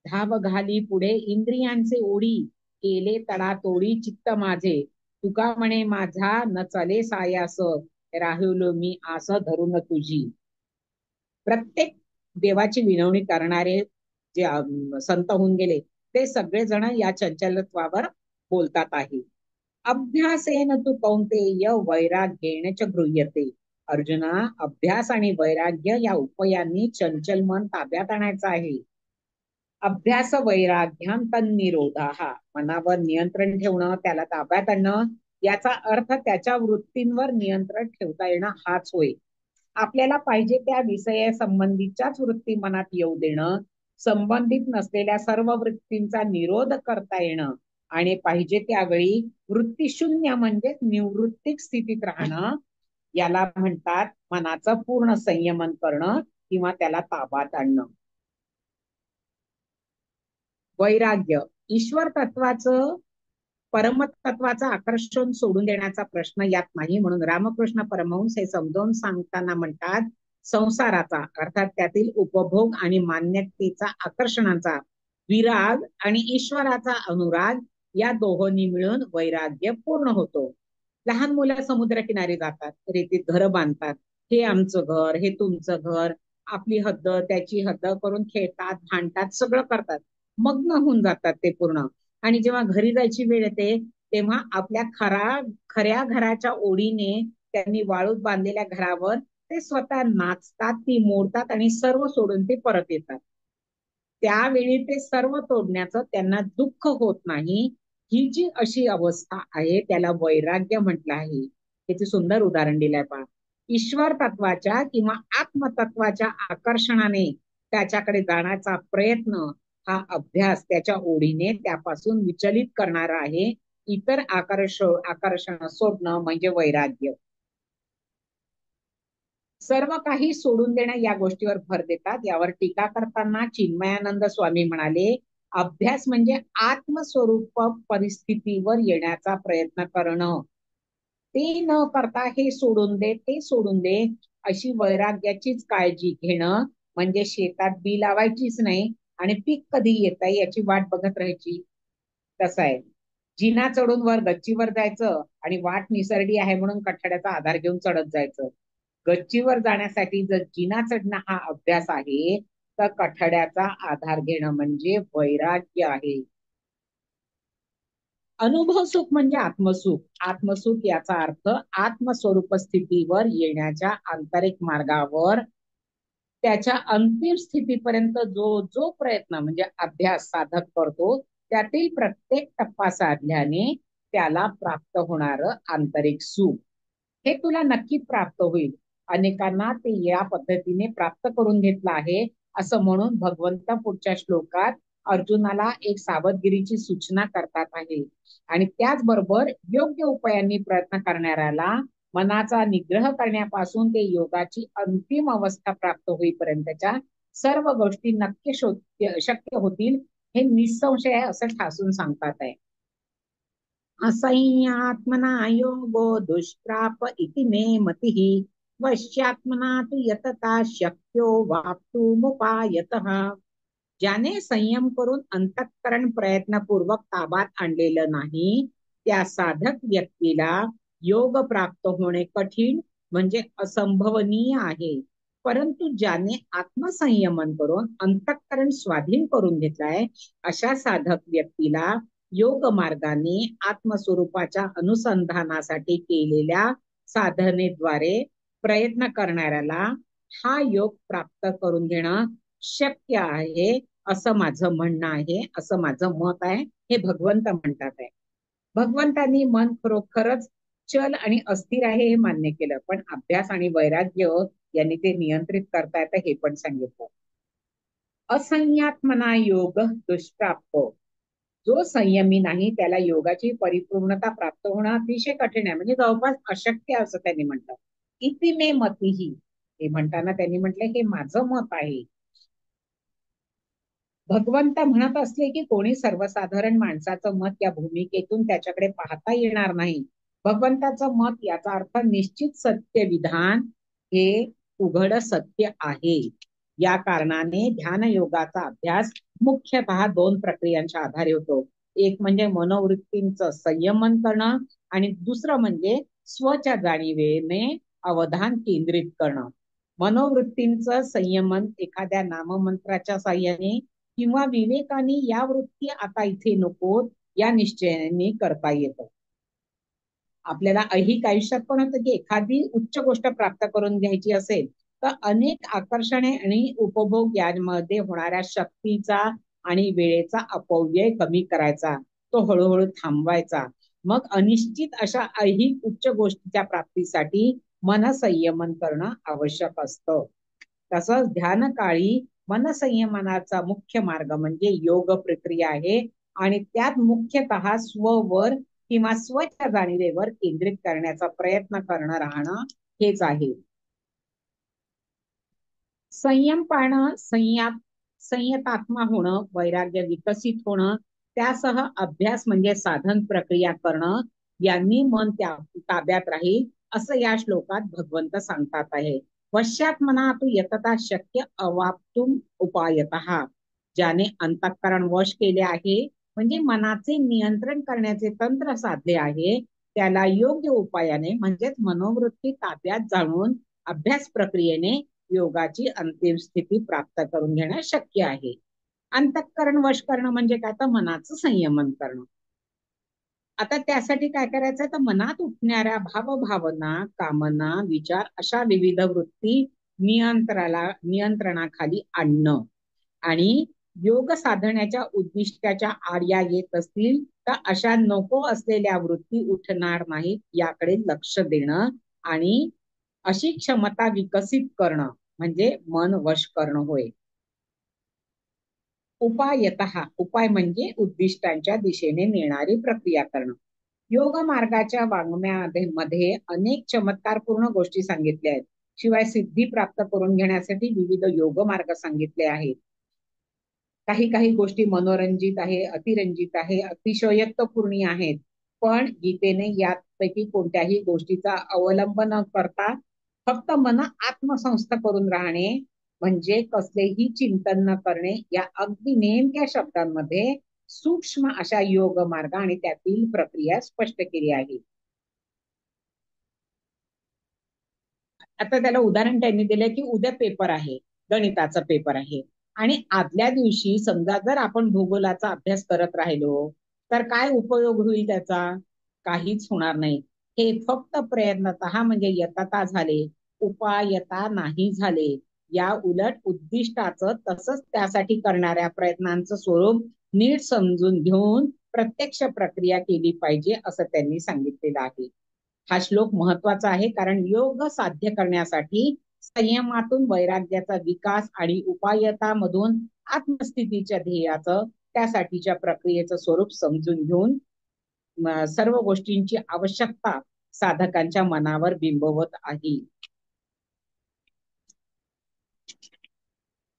धाव घाली पुढे इंद्रियांचे ओढी, केले तडा तोडी चित्त माझे. तुका म्हणे माझा न चले सायास, राहुलो मी आस धरून तुझी. प्रत्येक देवाची विनवणी करणारे जे संत होऊन गेले ते सगळेजण या चंचलत्वावर बोलतात आहे. अभ्यासेन तू कौंतेय वैराग्येन च गृह्यते. अर्जुना, अभ्यास आणि वैराग्य या उपायांनी चंचल मन ताब्यात आणायचं आहे. अभ्यास वैराग्याम तन्निरोधा, मनावर नियंत्रण ठेवणं, त्याला ताब्यात आणणं, याचा अर्थ त्याच्या वृत्तींवर नियंत्रण ठेवता येणं हाच होय. आपल्याला पाहिजे त्या विषया संबंधीच्याच वृत्ती मनात येऊ देणं, संबंधित नसलेल्या सर्व वृत्तींचा निरोध करता येणं, आणि पाहिजे त्यावेळी वृत्तीशून्य म्हणजे निवृत्तिक स्थितीत राहणं, याला म्हणतात मनाचं पूर्ण संयमन करणं किंवा त्याला ताब्यात आणणं. वैराग्य, ईश्वर तत्वाचं परमतत्वाचं आकर्षण सोडून देण्याचा प्रश्न यात नाही, म्हणून रामकृष्ण परमहंस हे समजावून सांगताना म्हणतात, संसाराचा अर्थात त्यातील उपभोग आणि मान्यतेचा आकर्षणाचा विराग आणि ईश्वराचा अनुराग या दोहोंनी मिळून वैराग्य पूर्ण होतो. लहान मुलं समुद्रकिनारी जातात, रेतीत घर बांधतात, हे आमचं घर, हे तुमचं घर, आपली हद्द त्याची हद्द करून खेळतात, भांडतात, सगळं करतात, मग्न होऊन जातात ते पूर्ण. आणि जेव्हा घरी जायची वेळ येते तेव्हा आपल्या खऱ्या घराच्या ओढीने त्यांनी वाळूत बांधलेल्या घरावर ते स्वतः नाचतात, ती मोडतात आणि सर्व सोडून ते परत येतात. त्यावेळी ते सर्व तोडण्याचं त्यांना दुःख होत नाही. ही जी अशी अवस्था आहे त्याला वैराग्य म्हटलं आहे. त्याचे सुंदर उदाहरण दिलंय पहा. ईश्वर तत्वाच्या किंवा आत्मतत्वाच्या आकर्षणाने त्याच्याकडे जाण्याचा प्रयत्न, हा अभ्यास त्याच्या ओढीने त्यापासून विचलित करणारा आहे. इतर आकर्षण सोडणं म्हणजे वैराग्य. सर्व काही सोडून देणं या गोष्टीवर भर देतात. यावर टीका करताना चिन्मयानंद स्वामी म्हणाले, अभ्यास म्हणजे आत्मस्वरूप परिस्थितीवर येण्याचा प्रयत्न करणं. ते न करता हे सोडून दे, ते सोडून दे, अशी वैराग्याचीच काळजी घेणं म्हणजे शेतात बी लावायचीच नाही आणि पीक कधी येत आहे याची वाट बघत राहायची. कसं आहे, जिना चढून वर गच्चीवर जायचं आणि वाट निसरडी आहे म्हणून कठड्याचा आधार घेऊन चढत जायचं. गच्चीवर जाण्यासाठी जर जिना चढणं हा अभ्यास आहे, तर कठड्याचा आधार घेणं म्हणजे वैराग्य आहे. अनुभव सुख म्हणजे आत्मसुख. आत्मसुख याचा अर्थ आत्मस्वरूप स्थितीवर येण्याच्या आंतरिक मार्गावर त्याच्या अंतिम स्थितीपर्यंत जो जो प्रयत्न म्हणजे अभ्यास साधक करतो, त्यातील प्रत्येक टप्पा साधल्याने त्याला प्राप्त होणार आंतरिक सुख हे तुला नक्की प्राप्त होईल. अनेकांना ते या पद्धतीने प्राप्त करून घेतलं आहे असं म्हणून भगवंत पुढच्या श्लोकात अर्जुनाला एक सावधगिरीची सूचना करतात आहे. आणि त्याचबरोबर योग्य उपायांनी प्रयत्न करणाऱ्याला मनाचा निग्रह करण्यापासून ते योगाची अंतिम अवस्था प्राप्त होईपर्यंतच्या सर्व गोष्टी नक्की शक्य होतील हे निसंशय आहे असं ठासून सांगतात आहे. असंयात्मना योगो दुष्प्राप इति मे मतिः वश्यात्मना तु यतता शक्यो वाप्तुमुपायतः. ज्याने संयम करून अंतःकरण प्रयत्नपूर्वक ताब्यात आणलेलं नाही, त्या साधक व्यक्तीला योग प्राप्त होणे कठीण म्हणजे असंभवनीय आहे. परंतु ज्याने आत्मसंयमन करून अंतःकरण स्वाधीन करून घेतलाय, अशा साधक व्यक्तीला योग मार्गाने आत्मस्वरूपाच्या अनुसंधानासाठी केलेल्या साधनेद्वारे प्रयत्न करणाऱ्याला हा योग प्राप्त करून घेणं शक्य आहे असं माझं म्हणणं आहे, असं माझं मत आहे. हे भगवंत म्हणतात आहे. भगवंतांनी मन खरोखरच चल आणि अस्थिर आहे हे मान्य केलं, पण अभ्यास आणि वैराग्य यांनी ते नियंत्रित करता येतं हे पण सांगितलं. असंयात्मना योग दुष्प्राप्त. जो संयमी नाही त्याला योगाची परिपूर्णता प्राप्त होणं अतिशय कठीण आहे, म्हणजे जवळपास अशक्य असं त्यांनी म्हटलं. इति मे मतिही, हे म्हणताना त्यांनी म्हटलं हे माझं मत आहे. भगवंत म्हणत असले की कोणी सर्वसाधारण माणसाचं मत या भूमिकेतून त्याच्याकडे पाहता येणार नाही. भगवंताचं मत याचा अर्थ निश्चित सत्य विधान हे उघड सत्य आहे. या कारणाने ध्यान योगाचा अभ्यास मुख्यतः दोन प्रक्रियांच्या आधारे होतो. एक म्हणजे मनोवृत्तींचं संयमन करणं आणि दुसरं म्हणजे स्वच्या जाणीवेने अवधान केंद्रित करणं. मनोवृत्तींचं संयमन एखाद्या नाममंत्राच्या साह्याने किंवा विवेकाने या वृत्ती आता इथे नको या निश्चयाने करता येतं. आपल्याला ऐहिक आयुष्यात पण होतं की एखादी उच्च गोष्ट प्राप्त करून घ्यायची असेल तर अनेक आकर्षणे आणि उपभोग यांमध्ये होणाऱ्या शक्तीचा आणि वेळेचा अपव्यय कमी करायचा, तो हळूहळू थांबवायचा. मग अनिश्चित अशा ऐहिक उच्च गोष्टीच्या प्राप्तीसाठी मनसंयमन करणं आवश्यक असतं. तसंच ध्यानकाळी मनसंयमनाचा मुख्य मार्ग म्हणजे योग प्रक्रिया आहे. आणि त्यात मुख्यतः स्ववर किंवा स्वच्या जाणीवेवर केंद्रित करण्याचा प्रयत्न करणं राहणं हेच आहे. संयम पाळणं, संयतात्मा होणं, वैराग्य विकसित होणं, त्यासह अभ्यास म्हणजे साधन प्रक्रिया करणं, यांनी मन त्या ताब्यात राहील असं या श्लोकात भगवंत सांगतात आहे. वश्यात मना तू यतता शक्य अवाप्तुम उपायतः. ज्याने अंतःकरण वश केले आहे म्हणजे मनाचे नियंत्रण करण्याचे तंत्र साधले आहे, त्याला योग्य उपायाने म्हणजेच मनोवृत्ती ताब्यात जाणून अभ्यास प्रक्रियेने योगाची अंतिम स्थिती प्राप्त करून घेणं शक्य आहे. अंतःकरण वश करणं म्हणजे काय, तर मनाचं संयमन करणं. आता त्यासाठी काय करायचं, तर मनात उठणाऱ्या भावभावना, कामना, विचार अशा विविध वृत्ती नियंत्रणाखाली आणणं. आणि योग साधण्याच्या उद्दिष्टाच्या आड येत असतील तर अशा नको असलेल्या वृत्ती उठणार नाहीत याकडे लक्ष देणं आणि अशी क्षमता विकसित करणं म्हणजे मन वश करणं होय. उपायतः, उपाय म्हणजे उद्दिष्टांच्या दिशेने नेणारी प्रक्रिया करणं. योग मार्गाच्या वाङ्मयामध्ये अनेक चमत्कारपूर्ण गोष्टी सांगितल्या आहेत. शिवाय सिद्धी प्राप्त करून घेण्यासाठी विविध योग मार्ग सांगितले आहेत. काही काही गोष्टी मनोरंजित आहे, अतिरंजित आहे, अतिशयोक्तपूर्णी आहेत. पण गीतेने यापैकी कोणत्याही गोष्टीचा अवलंब न करता फक्त मन आत्मसंस्थ करून राहणे म्हणजे कसलेही चिंतन न करणे या अगदी नेमक्या शब्दांमध्ये सूक्ष्म अशा योग मार्ग आणि त्यातील प्रक्रिया स्पष्ट केली आहे. आता त्याला उदाहरण त्यांनी दिलं की उद्या पेपर आहे, गणिताचा पेपर आहे, आणि आदल्या दिवशी समजा जर आपण भूगोलाचा अभ्यास करत राहिलो तर काय उपयोग होईल त्याचा, काहीच होणार नाही. हे फक्त प्रयत्नतः म्हणजे यतता झाले, उपायता नाही झाले. या उलट उद्दिष्टाचं तसंच त्यासाठी करणाऱ्या प्रयत्नांचं स्वरूप नीट समजून घेऊन प्रत्यक्ष प्रक्रिया केली पाहिजे असं त्यांनी सांगितलेलं आहे. हा श्लोक महत्वाचा आहे कारण योग साध्य करण्यासाठी संयमातून वैराग्याचा विकास आणि उपायतामधून आत्मस्थितीच्या ध्येयाचं त्यासाठीच्या प्रक्रियेचं स्वरूप समजून घेऊन सर्व गोष्टींची आवश्यकता साधकांच्या मनावर बिंबवत आहे.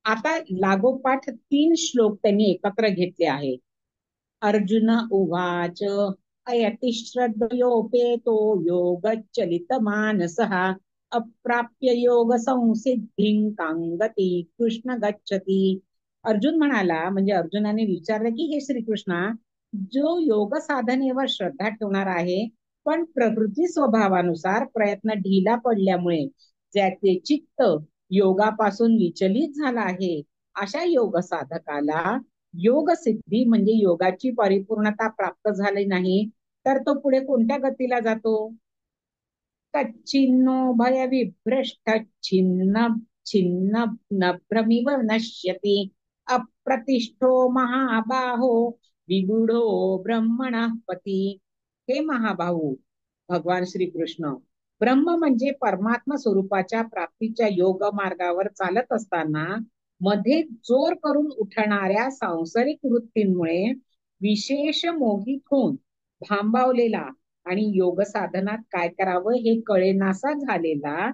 आता लागोपाठ 3 श्लोक त्यांनी एकत्र घेतले आहेत. अर्जुन उवाच अयति श्रद्धयोपेतो योगच्चलित मानसः अप्राप्य योग संसिद्धिं कांगती कृष्ण गच्छति. अर्जुन म्हणाला, म्हणजे अर्जुनाने विचारलं की हे श्रीकृष्णा, जो योग साधनेवर श्रद्धा ठेवणार आहे पण प्रकृती स्वभावानुसार प्रयत्न ढिला पडल्यामुळे ज्याचे चित्त योगापासून विचलित झाला आहे, अशा योग साधकाला योग सिद्धी म्हणजे योगाची परिपूर्णता प्राप्त झाली नाही तर तो पुढे कोणत्या गतीला जातो. कच्चिन्नो भय विभ्रष्ट छिन्न छिन्न नभ्रमिव नश्यति अप्रतिष्ठो महाबाहो विगुढो ब्रह्मणः पती. हे महाबाहू भगवान श्रीकृष्ण, ब्रह्म म्हणजे परमात्मा स्वरूपाच्या प्राप्तीच्या योग मार्गावर चालत असताना मध्ये जोर करून उठणाऱ्या सांसारिक वृत्तींमुळे विशेष मोहित होऊन भांबावलेला आणि योग साधनात काय करावं हे कळेनासा झालेला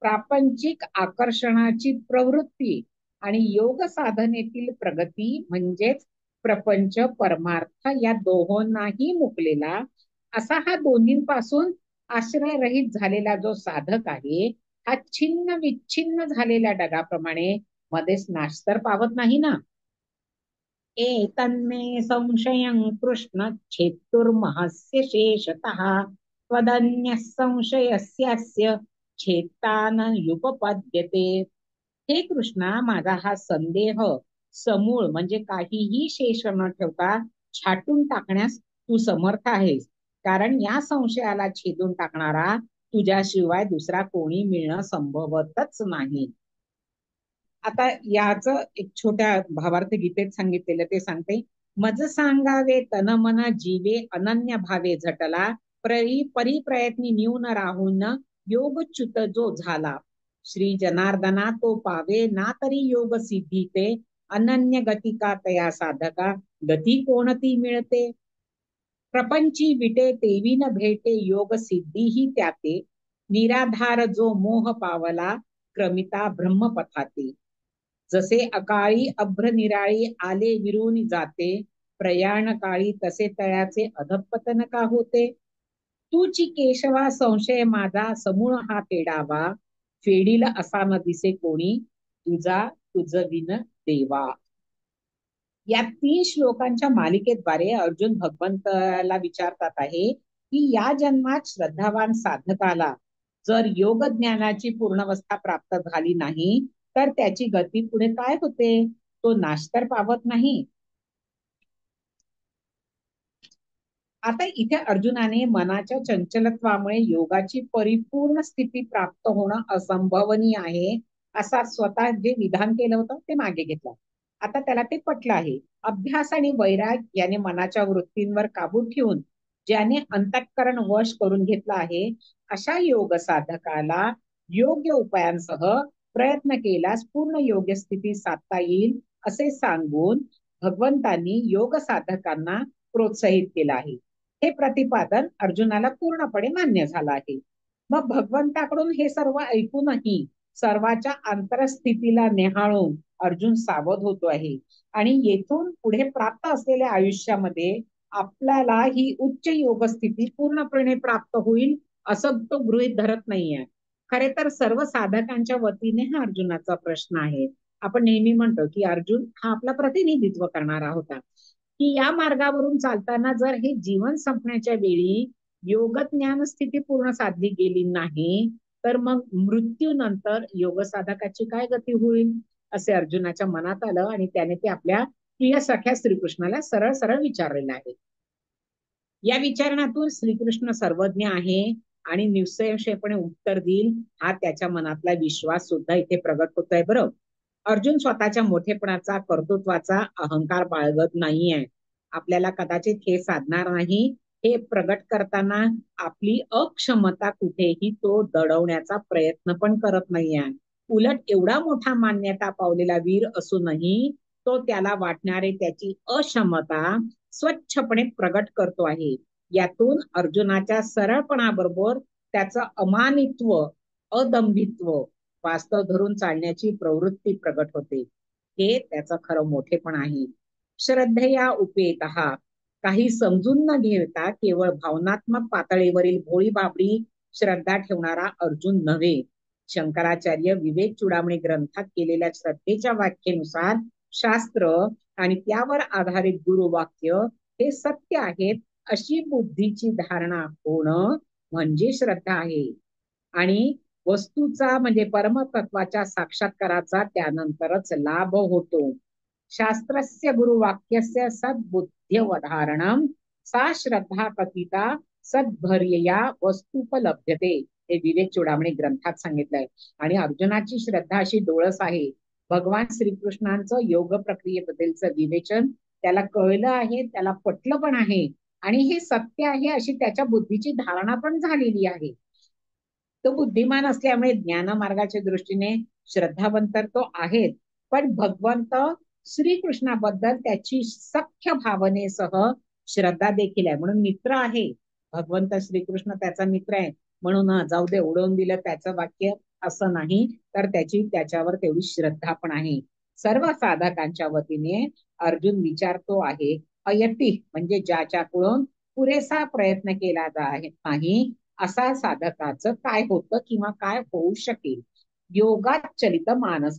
प्रापंचिक आकर्षणाची प्रवृत्ती आणि योग साधनेतील प्रगती म्हणजेच प्रपंच परमार्थ या दोहोंनाही मुकलेला असा हा दोन्हींपासून आश्रयरहित झालेला जो साधक आहे, हा छिन्न विच्छिन्न झालेल्या ढगाप्रमाणे मध्येच नाश तर पावत नाही ना. एतन्मे संशयं कृष्ण छेत्तुर्महस्य शेषतः त्वदन्यः संशयस्यास्य छेत्तान युपपद्यते. हे कृष्णा, माझा हा संदेह समूळ म्हणजे काहीही शेष न ठेवता छाटून टाकण्यास तू समर्थ आहेस, कारण या संशयाला छेदून टाकणारा तुझ्याशिवाय दुसरा कोणी मिळणं संभवतच नाही. आता याच एक छोट्या भावार्थ गीतेत सांगितलेलं ते सांगते. मज सांगावे तन मन जीवे अनन्य भावे झटला परिप्रयत्नी न्यून राहून योगच्युत जो झाला. श्री जनार्दना तो पावे ना तरी योग सिद्धी ते अनन्य गती का तया साधका, गती कोणती मिळते. प्रपंची विटे तेवी न भेटे, योग सिद्धी ही त्याते, निराधार जो मोह पावला, क्रमिता ब्रह्मपथाते. जसे अकाळी अभ्र निराळी आले विरून जाते, प्रयाण काळी तसे तयाचे अधपतन का होते. तूची केशवा संशय माझा, समूळ हा फेडावा, फेडील असा न दिसे कोणी, तुझा तुझ विन देवा. या 3 श्लोकांच्या मालिकेद्वारे अर्जुन भगवंताला विचारतात आहे की या जन्मात श्रद्धावान साधकाला जर योग ज्ञानाची पूर्णावस्था प्राप्त झाली नाही तर त्याची गती पुढे काय होते, तो नाश तर पावत नाही. आता इथे अर्जुनाने मनाच्या चंचलत्वामुळे योगाची परिपूर्ण स्थिती प्राप्त होणं असंभवनीय आहे असा स्वतः जे विधान केलं होतं ते मागे घेतलं. आता त्याला ते पटलं आहे. अभ्यास आणि वैराग याने मनाच्या वृत्तींवर काबू ठेवून ज्याने अंतःकरण वश करून घेतला आहे अशा योग साधकाला योग्य उपायांसह प्रयत्न केल्यास पूर्ण योग्य स्थिती साधता येईल असे सांगून भगवंतांनी योग साधकांना प्रोत्साहित केलं आहे. हे प्रतिपादन अर्जुनाला पूर्णपणे मान्य झालं आहे. मग भगवंताकडून हे सर्व ऐकूनही सर्वाच्या अंतरस्थितीला निहाळून अर्जुन सावध होतो आहे आणि येथून पुढे प्राप्त असलेल्या आयुष्यामध्ये आपल्याला ही उच्च योग स्थिती पूर्णपणे प्राप्त होईल असं तो गृहीत धरत नाहीये. खरे तर सर्व साधकांच्या वतीने हा अर्जुनाचा प्रश्न आहे. आपण नेहमी म्हणतो की अर्जुन हा आपला प्रतिनिधित्व करणारा होता की या मार्गावरून चालताना जर हे जीवन संपण्याच्या वेळी योग ज्ञान स्थिती पूर्ण साधली गेली नाही तर मग मृत्यूनंतर योग साधकाची काय गती होईल असे अर्जुनाच्या मनात आलं आणि त्याने ते आपल्या प्रिय सख्या श्रीकृष्णाला सरळ सरळ विचारलेलं आहे. या विचारणातून श्रीकृष्ण सर्वज्ञ आहे आणि निश्चयपणे उत्तर देईल हा त्याच्या मनातला विश्वास सुद्धा इथे प्रगट होतोय. बरं, अर्जुन स्वतःच्या मोठेपणाचा कर्तृत्वाचा अहंकार बाळगत नाहीये. आपल्याला कदाचित हे साधणार नाही हे प्रगट करताना आपली अक्षमता कुठेही तो दडवण्याचा प्रयत्न पण करत नाहीये. उलट एवढा मोठा मान्यता पावलेला वीर असूनही तो त्याला वाटणारे त्याची अक्षमता स्वच्छपणे प्रगट करतो आहे. यातून अर्जुनाच्या सरळपणाबरोबर त्याचं अमानित्व, अदंभित्व वास्तव धरून चालण्याची प्रवृत्ती प्रगट होते. हे त्याचं खरं मोठेपण आहे. श्रद्धेया उपेत काही समजून न घेता केवळ भावनात्मक पातळीवरील भोळी बाबडी श्रद्धा ठेवणारा अर्जुन नव्हे. शंकराचार्य विवेक चूडामणी ग्रंथात केलेल्या श्रद्धेच्या व्याख्येनुसार शास्त्र आणि त्यावर आधारित गुरुवाक्य हे सत्य आहेत अशी बुद्धीची धारणा होणं म्हणजे श्रद्धा आहे. आणि वस्तूचा म्हणजे परमतत्वाच्या साक्षात्काराचा त्यानंतरच लाभ होतो. शास्त्रस्य गुरुवाक्यस्य सद्बुद्ध्यवधारणं सा श्रद्धा कथिता सद्भर्यया वस्तुपलभ्यते हे विवेक चूडामणी ग्रंथात सांगितलंय. आणि अर्जुनाची श्रद्धा अशी डोळस आहे. भगवान श्रीकृष्णांचं योग प्रक्रियेबद्दलचं विवेचन त्याला कळलं आहे, त्याला पटलं पण आहे आणि हे सत्य आहे अशी त्याच्या बुद्धीची धारणा पण झालेली आहे. तो बुद्धिमान असल्यामुळे ज्ञानमार्गाच्या दृष्टीने श्रद्धावंत तो आहेत, पण भगवंत श्रीकृष्णाबद्दल त्याची सख्य भावनेसह श्रद्धा देखील आहे. म्हणून मित्र आहे भगवंत श्रीकृष्ण, त्याचा मित्र आहे म्हणून जाऊ दे उडवून दिलं त्याचं वाक्य असं नाही, तर त्याची त्याच्यावर तेवढी श्रद्धा पण आहे. सर्व साधकांच्या वतीने अर्जुन विचारतो आहे अयती म्हणजे ज्याच्याकडून पुरेसा प्रयत्न केला नाही असा साधकाचं काय होतं किंवा काय होऊ शकेल. योगात चलित मानस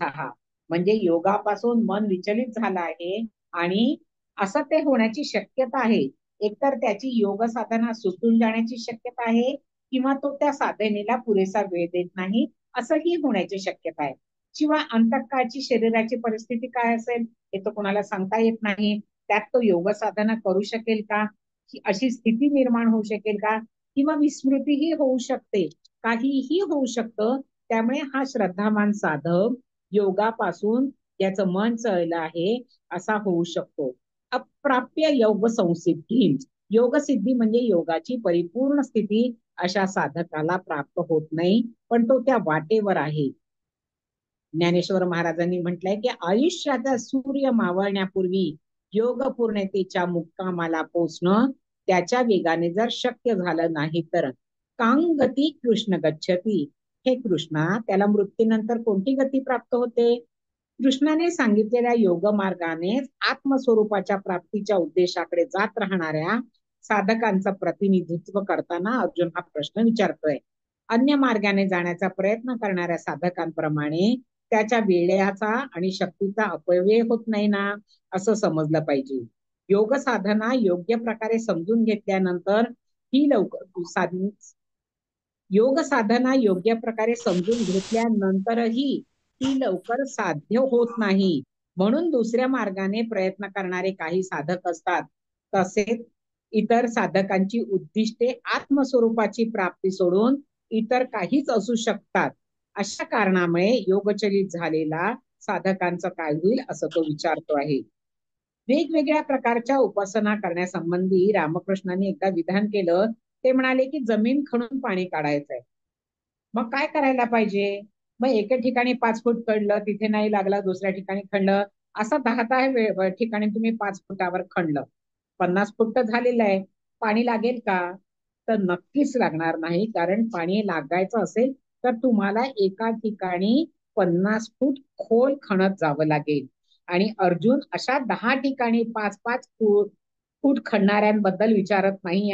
म्हणजे योगापासून मन विचलित झालं आहे आणि असं ते होण्याची शक्यता आहे. एकतर त्याची योग साधना सुटून जाण्याची शक्यता आहे किंवा तो त्या साधनेला पुरेसा वेळ देत नाही असंही होण्याची शक्यता आहे. शिवाय अंतःकाळची शरीराची परिस्थिती काय असेल हे तर कोणाला सांगता येत नाही. त्यात तो योग साधना करू शकेल का, अशी स्थिती निर्माण होऊ शकेल का, किंवा विस्मृतीही होऊ शकते, काहीही होऊ शकतं. त्यामुळे हा श्रद्धावान साधक योगापासून याचं मन चळलं आहे असा होऊ शकतो. अप्राप्य योग संसिद्धी, योग सिद्धी म्हणजे योगाची परिपूर्ण स्थिती अशा साधकाला प्राप्त होत नाही, पण तो त्या वाटेवर आहे. ज्ञानेश्वर महाराजांनी म्हटलंय की आयुष्याचा सूर्य मावळण्यापूर्वी योग पूर्णतेच्या मुक्कामाला पोचणं त्याच्या वेगाने जर शक्य झालं नाही तर कांगती कृष्ण गच्छती. हे कृष्णा, त्याला मृत्यूनंतर कोणती गती प्राप्त होते? कृष्णाने सांगितलेल्या योग मार्गाने आत्मस्वरूपाच्या प्राप्तीच्या उद्देशाकडे जात राहणाऱ्या साधकांचं प्रतिनिधित्व करताना अर्जुन हा प्रश्न विचारतोय. अन्य मार्गाने जाण्याचा प्रयत्न करणाऱ्या साधकांप्रमाणे त्याच्या वेळेचा आणि शक्तीचा अपव्यय होत नाही ना, असं समजलं पाहिजे. योग साधना योग्य प्रकारे समजून घेतल्यानंतर ही लवकर साधन योग साधना योग्य प्रकारे समजून घेतल्यानंतरही ती लवकर साध्य होत नाही. म्हणून दुसऱ्या मार्गाने प्रयत्न करणारे काही साधक असतात. तसेच इतर साधकांची उद्दिष्टे आत्मस्वरूपाची प्राप्ती सोडून इतर काहीच असू शकतात. अशा कारणामुळे योगचलित झालेला साधकांचं काय होईल असं तो विचारतो आहे. वेगवेगळ्या प्रकारच्या उपासना करण्यासंबंधी रामकृष्णांनी एकदा विधान केलं. ते म्हणाले की जमीन खणून पाणी काढायचंय. मग काय करायला पाहिजे? मग एके ठिकाणी 5 फूट खणलं, तिथे नाही लागला, दुसऱ्या ठिकाणी खणलं, असं 10 ठिकाणी तुम्ही 5 फुटावर खणलं, 50 फूट तर झालेलं आहे. पाणी लागेल का? तर नक्कीच लागणार नाही. कारण पाणी लागायचं असेल तर तुम्हाला एका ठिकाणी 50 फूट खोल खणत जावं लागेल. आणि अर्जुन अशा 10 ठिकाणी 5-5 फूट खणणाऱ्यांबद्दल विचारत नाही.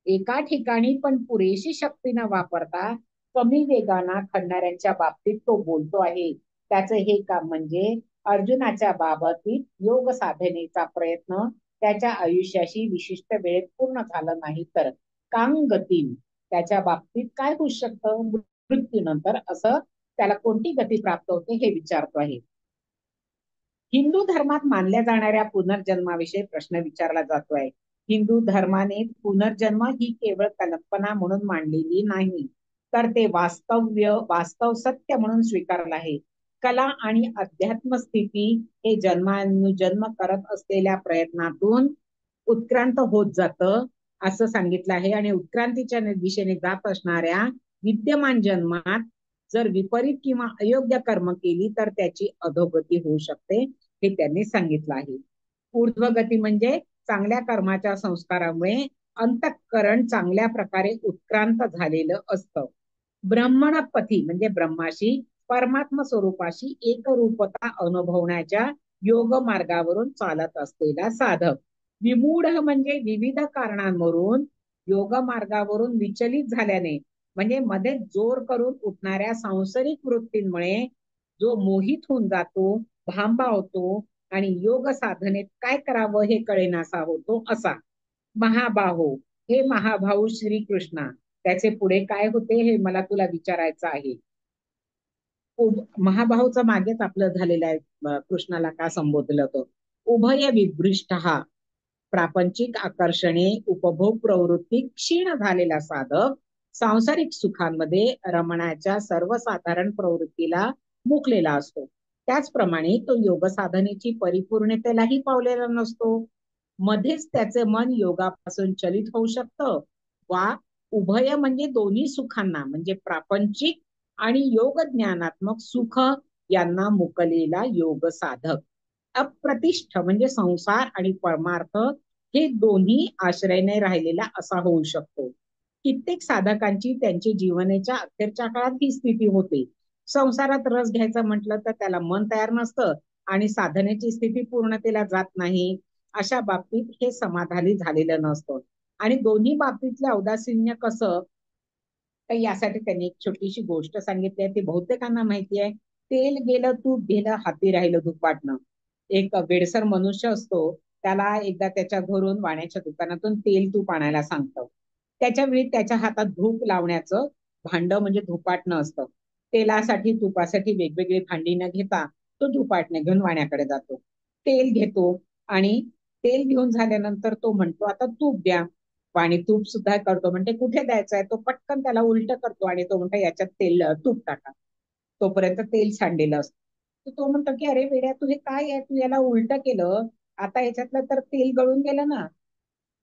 एका ठिकाणी पण पुरेशी शक्ती न वापरता कमी वेगानं खणणाऱ्यांच्या बाबतीत तो बोलतो आहे. त्याचं हे काम म्हणजे अर्जुनाच्या बाबतीत योग साधनेचा प्रयत्न त्याच्या आयुष्याशी विशिष्ट वेळेत पूर्ण झालं नाही तर कांगती, त्याच्या बाबतीत काय होऊ शकतं मृत्यूनंतर, असं त्याला कोणती गती प्राप्त होते हे विचारतो आहे. हिंदू धर्मात मानल्या जाणाऱ्या पुनर्जन्माविषयी प्रश्न विचारला जातोय. हिंदू धर्माने पुनर्जन्म ही केवळ कल्पना म्हणून मांडलेली नाही, तर ते वास्तव सत्य म्हणून स्वीकारलं आहे. कला आणि अध्यात्म स्थिती हे जन्मानुजन्म करत असलेल्या प्रयत्नातून उत्क्रांत होत जातं असं सांगितलं आहे. आणि उत्क्रांतीच्या दिशेने जात असणाऱ्या विद्यमान जन्मात जर विपरीत किंवा अयोग्य कर्म केली तर त्याची अधोगती होऊ शकते, हे त्यांनी सांगितलं आहे. ऊर्ध्वगती म्हणजे चांगल्या कर्माच्या संस्कारामुळे अंतःकरण चांगल्या प्रकारे उत्क्रांत झालेलं असतं. ब्रह्मणपथी म्हणजे ब्रह्माशी परमात्म स्वरूपाशी एकरूपता अनुभवण्याच्या योग मार्गावरून चालत असलेला साधक. विमूढ म्हणजे विविध कारणांवरून योग मार्गावरून विचलित झाल्याने, म्हणजे मध्ये जोर करून उठणाऱ्या सांसारिक वृत्तींमुळे जो मोहित होऊन जातो, भांबावतो आणि योग साधनेत काय करावं हे कळेनासा होतो असा. महाबाहो, हे महाभाऊ श्रीकृष्णा, त्याचे पुढे काय होते हे मला तुला विचारायचं आहे. महाबाहूचा मागेच आपलं झालेलं आहे. कृष्णाला का संबोधलं होतं? उभय विभ्रिष्ट हा प्रापंचिक आकर्षणे उपभोग प्रवृत्ती क्षीण झालेला साधक सांसारिक सुखांमध्ये रमणाच्या सर्वसाधारण प्रवृत्तीला मुकलेला असतो. त्याचप्रमाणे तो योग साधनेची परिपूर्णतेलाही पावलेला नसतो. मध्येच त्याचे मन योगापासून चलित होऊ शकतं, वा उभय म्हणजे दोन्ही सुखांना म्हणजे प्रापंचिक आणि योग ज्ञानात्मक सुख यांना मुकलेला योग साधक. अप्रतिष्ठ म्हणजे संसार आणि परमार्थ हे दोन्ही आश्रयाने राहिलेला असा होऊ शकतो. कित्येक साधकांची त्यांची जीवनाच्या अखेरच्या काळात ही स्थिती होते. संसारात रस घ्यायचं म्हटलं तर त्याला मन तयार नसतं आणि साधनेची स्थिती पूर्णतेला जात नाही. अशा बाबतीत हे समाधानी झालेलं नसतं. आणि दोन्ही बाबतीतलं औदासीन्य कसं, तर यासाठी त्यांनी एक छोटीशी गोष्ट सांगितली आहे, ती बहुतेकांना माहिती आहे. तेल गेलं तूप गेलं हाती राहिलं धूप वाटणं. एक वेडसर मनुष्य असतो, त्याला एकदा त्याच्या घरून वाण्याच्या दुकानातून तेल तूप आणायला सांगतं. त्याच्या वेळी त्याच्या हातात धूप लावण्याचं भांड म्हणजे धुपाटणं असतं. तेलासाठी तुपासाठी वेगवेगळी भांडी न घेता तो धुपाटणे घेऊन वाण्याकडे जातो, तेल घेतो. आणि तेल घेऊन झाल्यानंतर तो म्हणतो आता तूप द्या. आणि तूप सुद्धा करतो, म्हणते कुठे द्यायचं आहे? तो पटकन त्याला उलट करतो आणि तो म्हणतो याच्यात तेल तूप टाका. तोपर्यंत तेल सांडलेलं असतं. तर तो म्हणतो की अरे वेड्या, तू हे काय आहे, तू याला उलट केलं, आता याच्यातलं तर तेल गळून गेलं ना.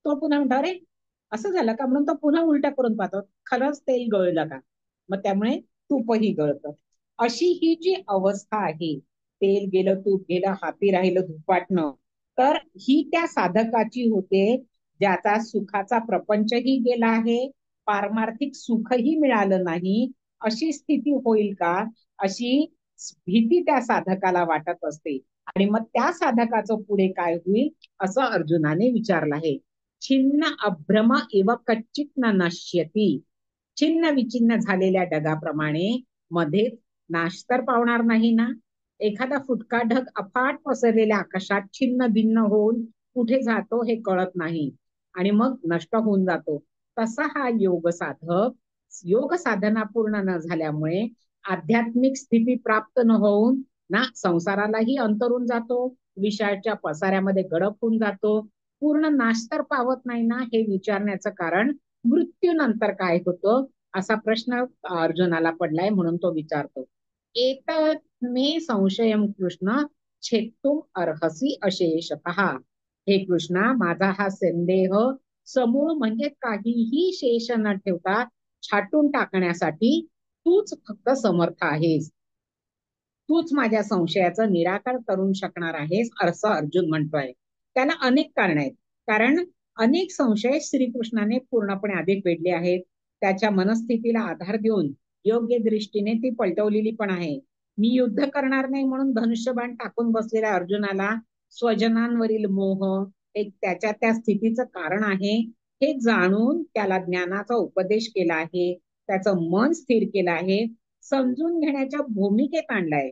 तो पुन्हा म्हणतो अरे असं झालं का, म्हणून तो पुन्हा उलटा करून पाहतो, खरंच तेल गळलं का. मग त्यामुळे तूपही गळतं. अशी ही जी अवस्था आहे, तेल गेलं तूप गेलं हाती राहिलं धुपाटणं, तर ही त्या साधकाची होते, ज्याचा सुखाचा प्रपंचही गेला आहे, पारमार्थिक सुखही मिळालं नाही, अशी स्थिती होईल का, अशी भीती त्या साधकाला वाटत असते. आणि मग त्या साधकाचं पुढे काय होईल असं अर्जुनाने विचारलं आहे. छिन्न अभ्रम एव कच्चित न नश्यती. छिन्न विचिन्न झालेल्या ढगाप्रमाणे मध्ये नाश तर पावणार नाही ना. एखादा फुटका ढग अफाट पसरलेल्या आकाशात छिन्न भिन्न होऊन कुठे जातो हे कळत नाही आणि मग नष्ट होऊन जातो. तसा हा योग साधक योग साधना पूर्ण न झाल्यामुळे आध्यात्मिक स्थिती प्राप्त न होऊन ना संसारालाही अंतरून जातो, विषयाच्या पसाऱ्यामध्ये गडप होऊन जातो, पूर्ण नाश तर पावत नाही ना. हे विचारण्याचं कारण मृत्यूनंतर काय होतं असा प्रश्न अर्जुनाला पडलाय, म्हणून तो विचारतो. एक मे संशयम कृष्ण छेत्तुम अर्हसी अशेषतः. हे कृष्णा, माझा हा संदेह समूळ म्हणजे काहीही शेष न ठेवता छाटून टाकण्यासाठी तूच फक्त समर्थ आहेस. तूच माझ्या संशयाचं निराकरण करू शकणार आहेस असं अर्जुन म्हणतोय. त्याला अनेक कारण आहेत. कारण अनेक संशय श्रीकृष्णाने पूर्णपणे आधी फेडले आहेत. त्याच्या मनस्थितीला आधार देऊन योग्य दृष्टीने ती पलटवलेली पण आहे. मी युद्ध करणार नाही म्हणून धनुष्यबाण टाकून बसलेल्या अर्जुनाला स्वजनांवरील मोह एक त्याच्या त्या स्थितीचं कारण आहे, हे जाणून त्याला ज्ञानाचा उपदेश केला आहे, त्याचं मन स्थिर केलं आहे, समजून घेण्याच्या भूमिकेत आणलाय.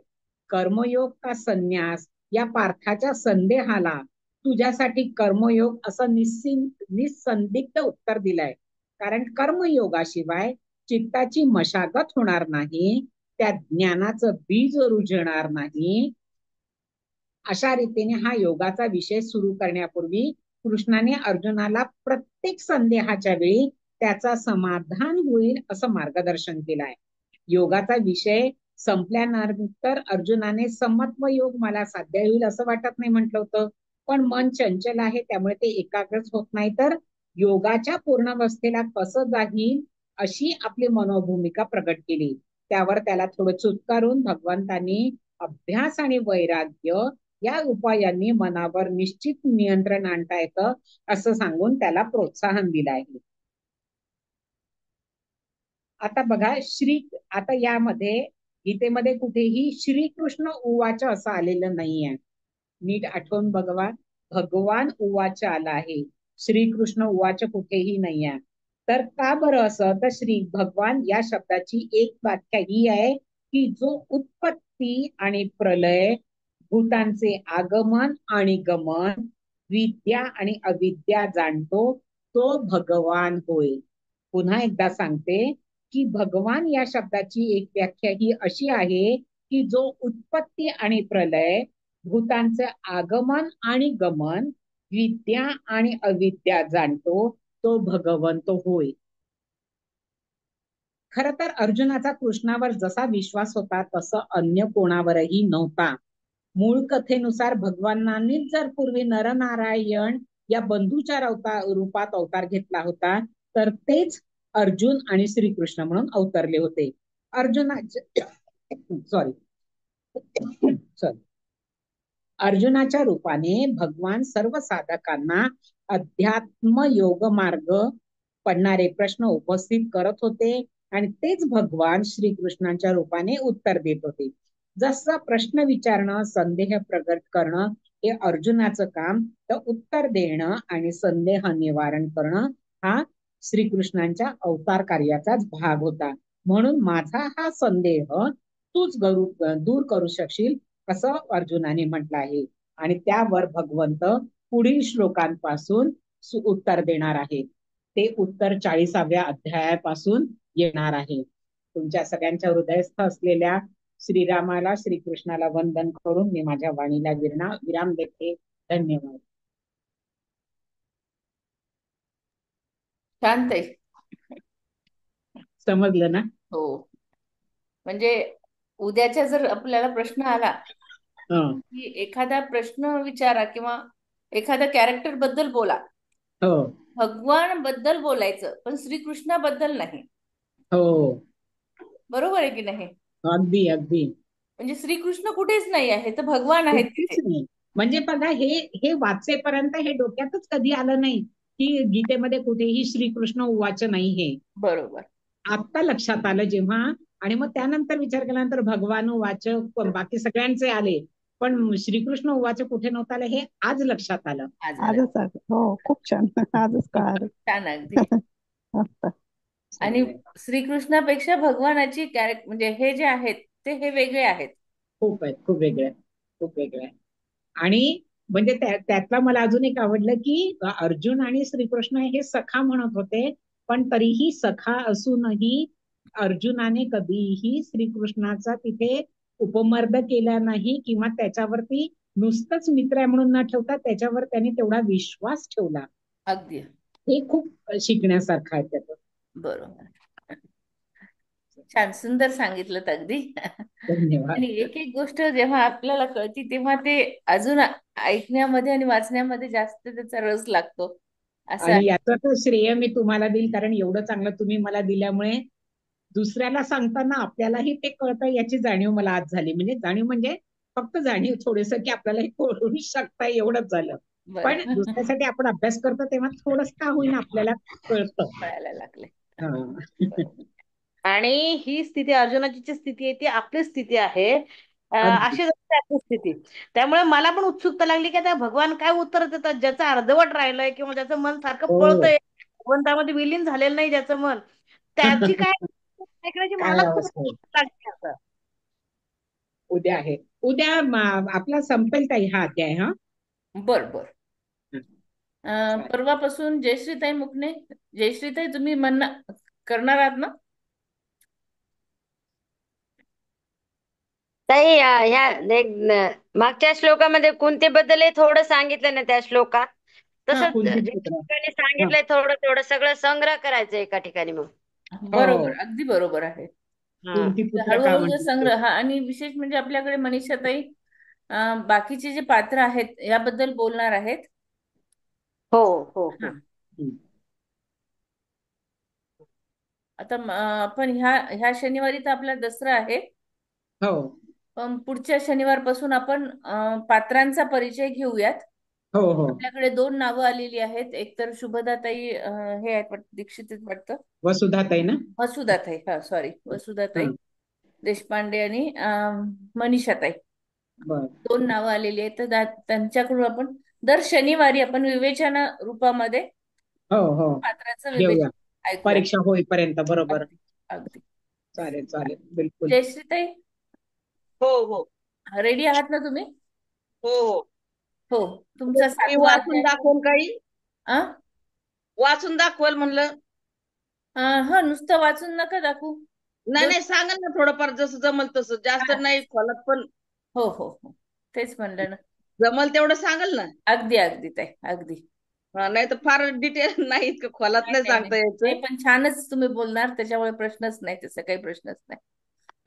कर्मयोग का संन्यास या पार्थाच्या संदेहाला तुझ्यासाठी कर्मयोग असं निसंदिग्ध उत्तर दिलंय. कारण कर्मयोगाशिवाय चित्ताची मशागत होणार नाही, त्या ज्ञानाचं बीज रुजणार नाही. अशा रीतीने हा योगाचा विषय सुरू करण्यापूर्वी कृष्णाने अर्जुनाला प्रत्येक संदेहाच्या वेळी त्याचा समाधान होईल असं मार्गदर्शन केलं आहे. योगाचा विषय संपल्यानंतर अर्जुनाने समत्व योग मला साध्य होईल असं वाटत नाही म्हटलं होतं, पण मन चंचल आहे त्यामुळे ते एकाग्रच होत नाही. तर योगाच्या पूर्णावस्थेला कसं जाईल अशी आपली मनोभूमिका प्रकट केली. त्यावर त्याला थोडं चुटकारून भगवंतांनी अभ्यास आणि वैराग्य या उपायांनी मनावर निश्चित नियंत्रण आणता येतं असं सांगून त्याला प्रोत्साहन दिलं आहे. आता बघा आता यामध्ये गीतेमध्ये कुठेही श्रीकृष्ण उवाच असं आलेलं नाहीये. नीट आठवून बघवा, भगवान उवाच आला आहे, श्रीकृष्ण उवाच कुठेही नाहीये. तर का बरं असं, तर श्री भगवान या शब्दाची एक व्याख्या ही आहे की जो उत्पत्ती आणि प्रलय, भूतांचे आगमन आणि गमन, विद्या आणि अविद्या जाणतो तो भगवान होय. पुन्हा एकदा सांगते की भगवान या शब्दाची एक व्याख्या ही अशी आहे की जो उत्पत्ती आणि प्रलय, भूतांचे आगमन आणि गमन, विद्या आणि अविद्या जाणतो तो भगवंत होय. खर तर अर्जुनाचा कृष्णावर जसा विश्वास होता तसं अन्य कोणावरही नव्हता. मूळ कथेनुसार भगवानांनीच जर पूर्वी नरनारायण या बंधूच्या रूपात अवतार घेतला होता, तर तेच अर्जुन आणि श्रीकृष्ण म्हणून अवतरले होते. अर्जुनाच्या सॉरी सॉरी अर्जुनाच्या रूपाने भगवान सर्व साधकांना अध्यात्म योग मार्ग पडणारे प्रश्न उपस्थित करत होते आणि तेच भगवान श्रीकृष्णाच्या रूपाने उत्तर देत होते. जसं प्रश्न विचारणं, संदेह प्रगट करणं हे अर्जुनाचं काम, तर उत्तर देणं आणि संदेह निवारण करणं हा श्रीकृष्णांच्या अवतार कार्याचाच भाग होता. म्हणून माझा हा संदेह तूच दूर करू शकशील असं अर्जुनाने म्हटलं आहे. आणि त्यावर भगवंत पुढील श्लोकांपासून उत्तर देणार आहे. ते उत्तर 40व्या अध्यायापासून येणार आहे. तुमच्या सगळ्यांच्या हृदयस्थ असलेल्या श्रीरामाला, श्रीकृष्णाला वंदन करून मी माझ्या वाणीला विराम देते. धन्यवाद. शांत आहे. समजलं ना? हो. म्हणजे उद्याच्या जर आपल्याला प्रश्न आला की एखादा प्रश्न विचारा किंवा एखाद्या कॅरेक्टर बद्दल बोला, हो भगवान बद्दल बोलायचं पण श्रीकृष्णाबद्दल नाही. हो बरोबर आहे की नाही? अगदी अगदी. म्हणजे श्रीकृष्ण कुठेच नाही आहे, तर भगवान आहेत कुठेच तिथे. नाही. म्हणजे बघा, हे हे वाचेपर्यंत हे डोक्यातच कधी आलं नाही की गीतेमध्ये कुठेही श्रीकृष्ण उवाच नाही हे. बरोबर. आत्ता लक्षात आलं जेव्हा. आणि मग त्यानंतर विचार केल्यानंतर भगवान उवाच बाकी सगळ्यांचे आले, पण श्रीकृष्ण उवाच कुठे नव्हतं आलं हे आज लक्षात आलं. आज आलं. आजच आलं. हो, खूप छान. आजच कळालं. छान अगदी. मस्त. आणि चालेल. श्रीकृष्णापेक्षा भगवानाची कॅरेक्टर म्हणजे हे जे आहेत ते हे वेगळे आहेत. खूप आहेत, खूप वेगळं आहे, खूप वेगळं आहे. आणि म्हणजे त्यातला मला अजून एक आवडलं की अर्जुन आणि श्रीकृष्ण हे सखा म्हणत होते, पण तरीही सखा असूनही अर्जुनाने कधीही श्रीकृष्णाचा तिथे उपमर्द केला नाही, किंवा त्याच्यावरती नुसतंच मित्र आहे म्हणून न ठेवता त्याच्यावर त्याने तेवढा विश्वास ठेवला. अगदी हे खूप शिकण्यासारखं आहे त्याचं. बरोबर. छान सुंदर सांगितलं अगदी. आणि धन्यवाद. एक एक गोष्ट जेव्हा आपल्याला कळती तेव्हा ते अजून ऐकण्यामध्ये आणि वाचण्यामध्ये जास्त त्याचा रस लागतो असं आणि आहे. याचं तर श्रेय मी तुम्हाला देईल, कारण एवढं चांगलं तुम्ही मला दिल्यामुळे दुसऱ्याला सांगताना आपल्यालाही ते कळतं याची जाणीव मला आज झाली. म्हणजे जाणीव म्हणजे फक्त जाणीव थोडस की आपल्याला हे कळू शकता एवढंच झालं. पण बरं. दुसऱ्यासाठी आपण अभ्यास करतो तेव्हा थोडस का होईना आपल्याला कळतं. कळायला लागले. हा. बरोबर. आणि ही स्थिती अर्जुनाची जी स्थिती आहे ती आपली स्थिती आहे. अगदी. अशी जशी आपली स्थिती. त्यामुळे मला पण उत्सुकता लागली की त्या भगवान काय उत्तर देतात, ज्याचं अर्धवट राहिलंय किंवा ज्याचं मन सारखं हो. पळतंय, भगवंतामध्ये विलीन झालेलं नाही ज्याचं मन, त्याची काय ऐकण्याची मला काय खूप अवस्था आहे. उत्सुकता लागली आता. उद्या आहे. उद्या आपला संपेल ताई हा अध्याय. हा. बर बर. चालेल. परवापासून जयश्रीताई मुकणे. जयश्रीताई तुम्ही करणार आहात ना? ताई मागच्या श्लोकामध्ये कुंतीबद्दल थोडं सांगितलं ना त्या श्लोकात, हा. तसंच कुंती ज्या पुत्र. ठिकाणी हा. सांगितलंय थोडं थोडं सगळं संग्रह करायचं एका ठिकाणी मग. बरोबर हो. अगदी बरोबर आहे. हा. कुंती पुत्र का हळूहळू जो म्हणतात ते. संग्रह हा आणि विशेष म्हणजे आपल्याकडे मनीषाताई बाकीचे जे पात्र आहेत याबद्दल बोलणार आहेत. हो हो हा. हो. हम्म. आता आपण ह्या ह्या शनिवारी तर आपला दसरा आहे. हो पण पुढच्या शनिवारपासून आपण पात्रांचा परिचय घेऊयात. हो हो. आपल्याकडे दोन नावं आलेली आहेत. एक तर शुभदाताई हे आहेत दीक्षित आहेत वाटतं. वसुधाताई ना. वसुधाताई, हा सॉरी, वसुधाताई हा. देशपांडे आणि मनीषाताई. बर. दोन नावं आलेली आहेत, तर त्यांच्याकडून आपण दर शनिवारी आपण विवेचन रूपामध्ये हो हो. पात्राचं घेऊया. विवेचन ऐकूया. परीक्षा होईपर्यंत. बरोबर. अगदी अगदी. चालेल चालेल, बिलकुल. जयश्रीताई, हो हो रेडी आहात ना तुम्ही? हो हो. हो. तुमचा मी 7वा वाचून अध्याय. दाखवून काही आ? वाचून दाखवाल म्हणलं. हा, नुसतं वाचून नका दाखवू. नाही दोन. नाही, सांगा ना थोडंफार जसं जमल तसं, जास्त हा, नाही खोलात पण. हो हो हो, तेच म्हणलं ना. जमल तेवढं सांगाल ना. अगदी अगदी ताई अगदी. नाही तर फार डिटेल नाही, इतकं खोलात नाही नाही नाही नाही सांगता नाही, यायचं. पण छानच तुम्ही बोलणार त्याच्यामुळे प्रश्नच नाही, तसं काही प्रश्नच नाही.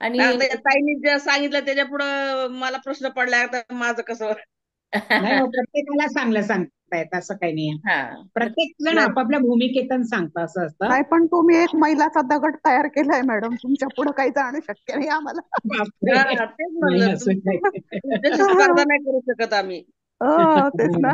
नाही, आणि आता या ताईंनी जे सांगितलं त्याच्या पुढं मला प्रश्न पडला, आता माझं कसं. नाही हो, प्रत्येकाला चांगलं सांगता येत असं काही नाही. हा. प्रत्येक जण नाही आपापल्या भूमिकेतून सांगतं, असं असतं. नाही, पण तुम्ही एक मैलाचा दगड तयार केलाय मॅडम. तुमच्या पुढे काही जाणं शक्य नाही आम्हाला. बापरे. हा, तेच नाही म्हणलं असं काही. तुमच्याशी स्पर्धा नाही करू शकत आम्ही. हो, तेच ना.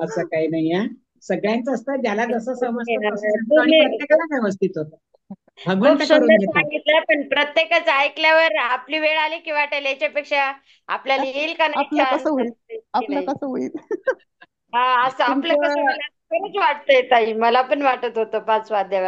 असं काही नाही आहे. सगळ्यांचं असतं, ज्याला जसं समजतं तसं सांगतो, आणि तुम्ही प्रत्येकाला व्यवस्थित होतं. खूप भगवंत करून सुंदर घेतात. सांगितलं, पण प्रत्येकाचं ऐकल्यावर आपली वेळ आली की वाटेल याच्यापेक्षा आपल्याला येईल का नाही आपलं कसं चान्स होईल? आपलं नाही. कसं होईल? हा, असं आपलं कसं तुमचं होईल खरंच वाटतंय ताई. मला पण वाटत होतं 5 वाद्यावर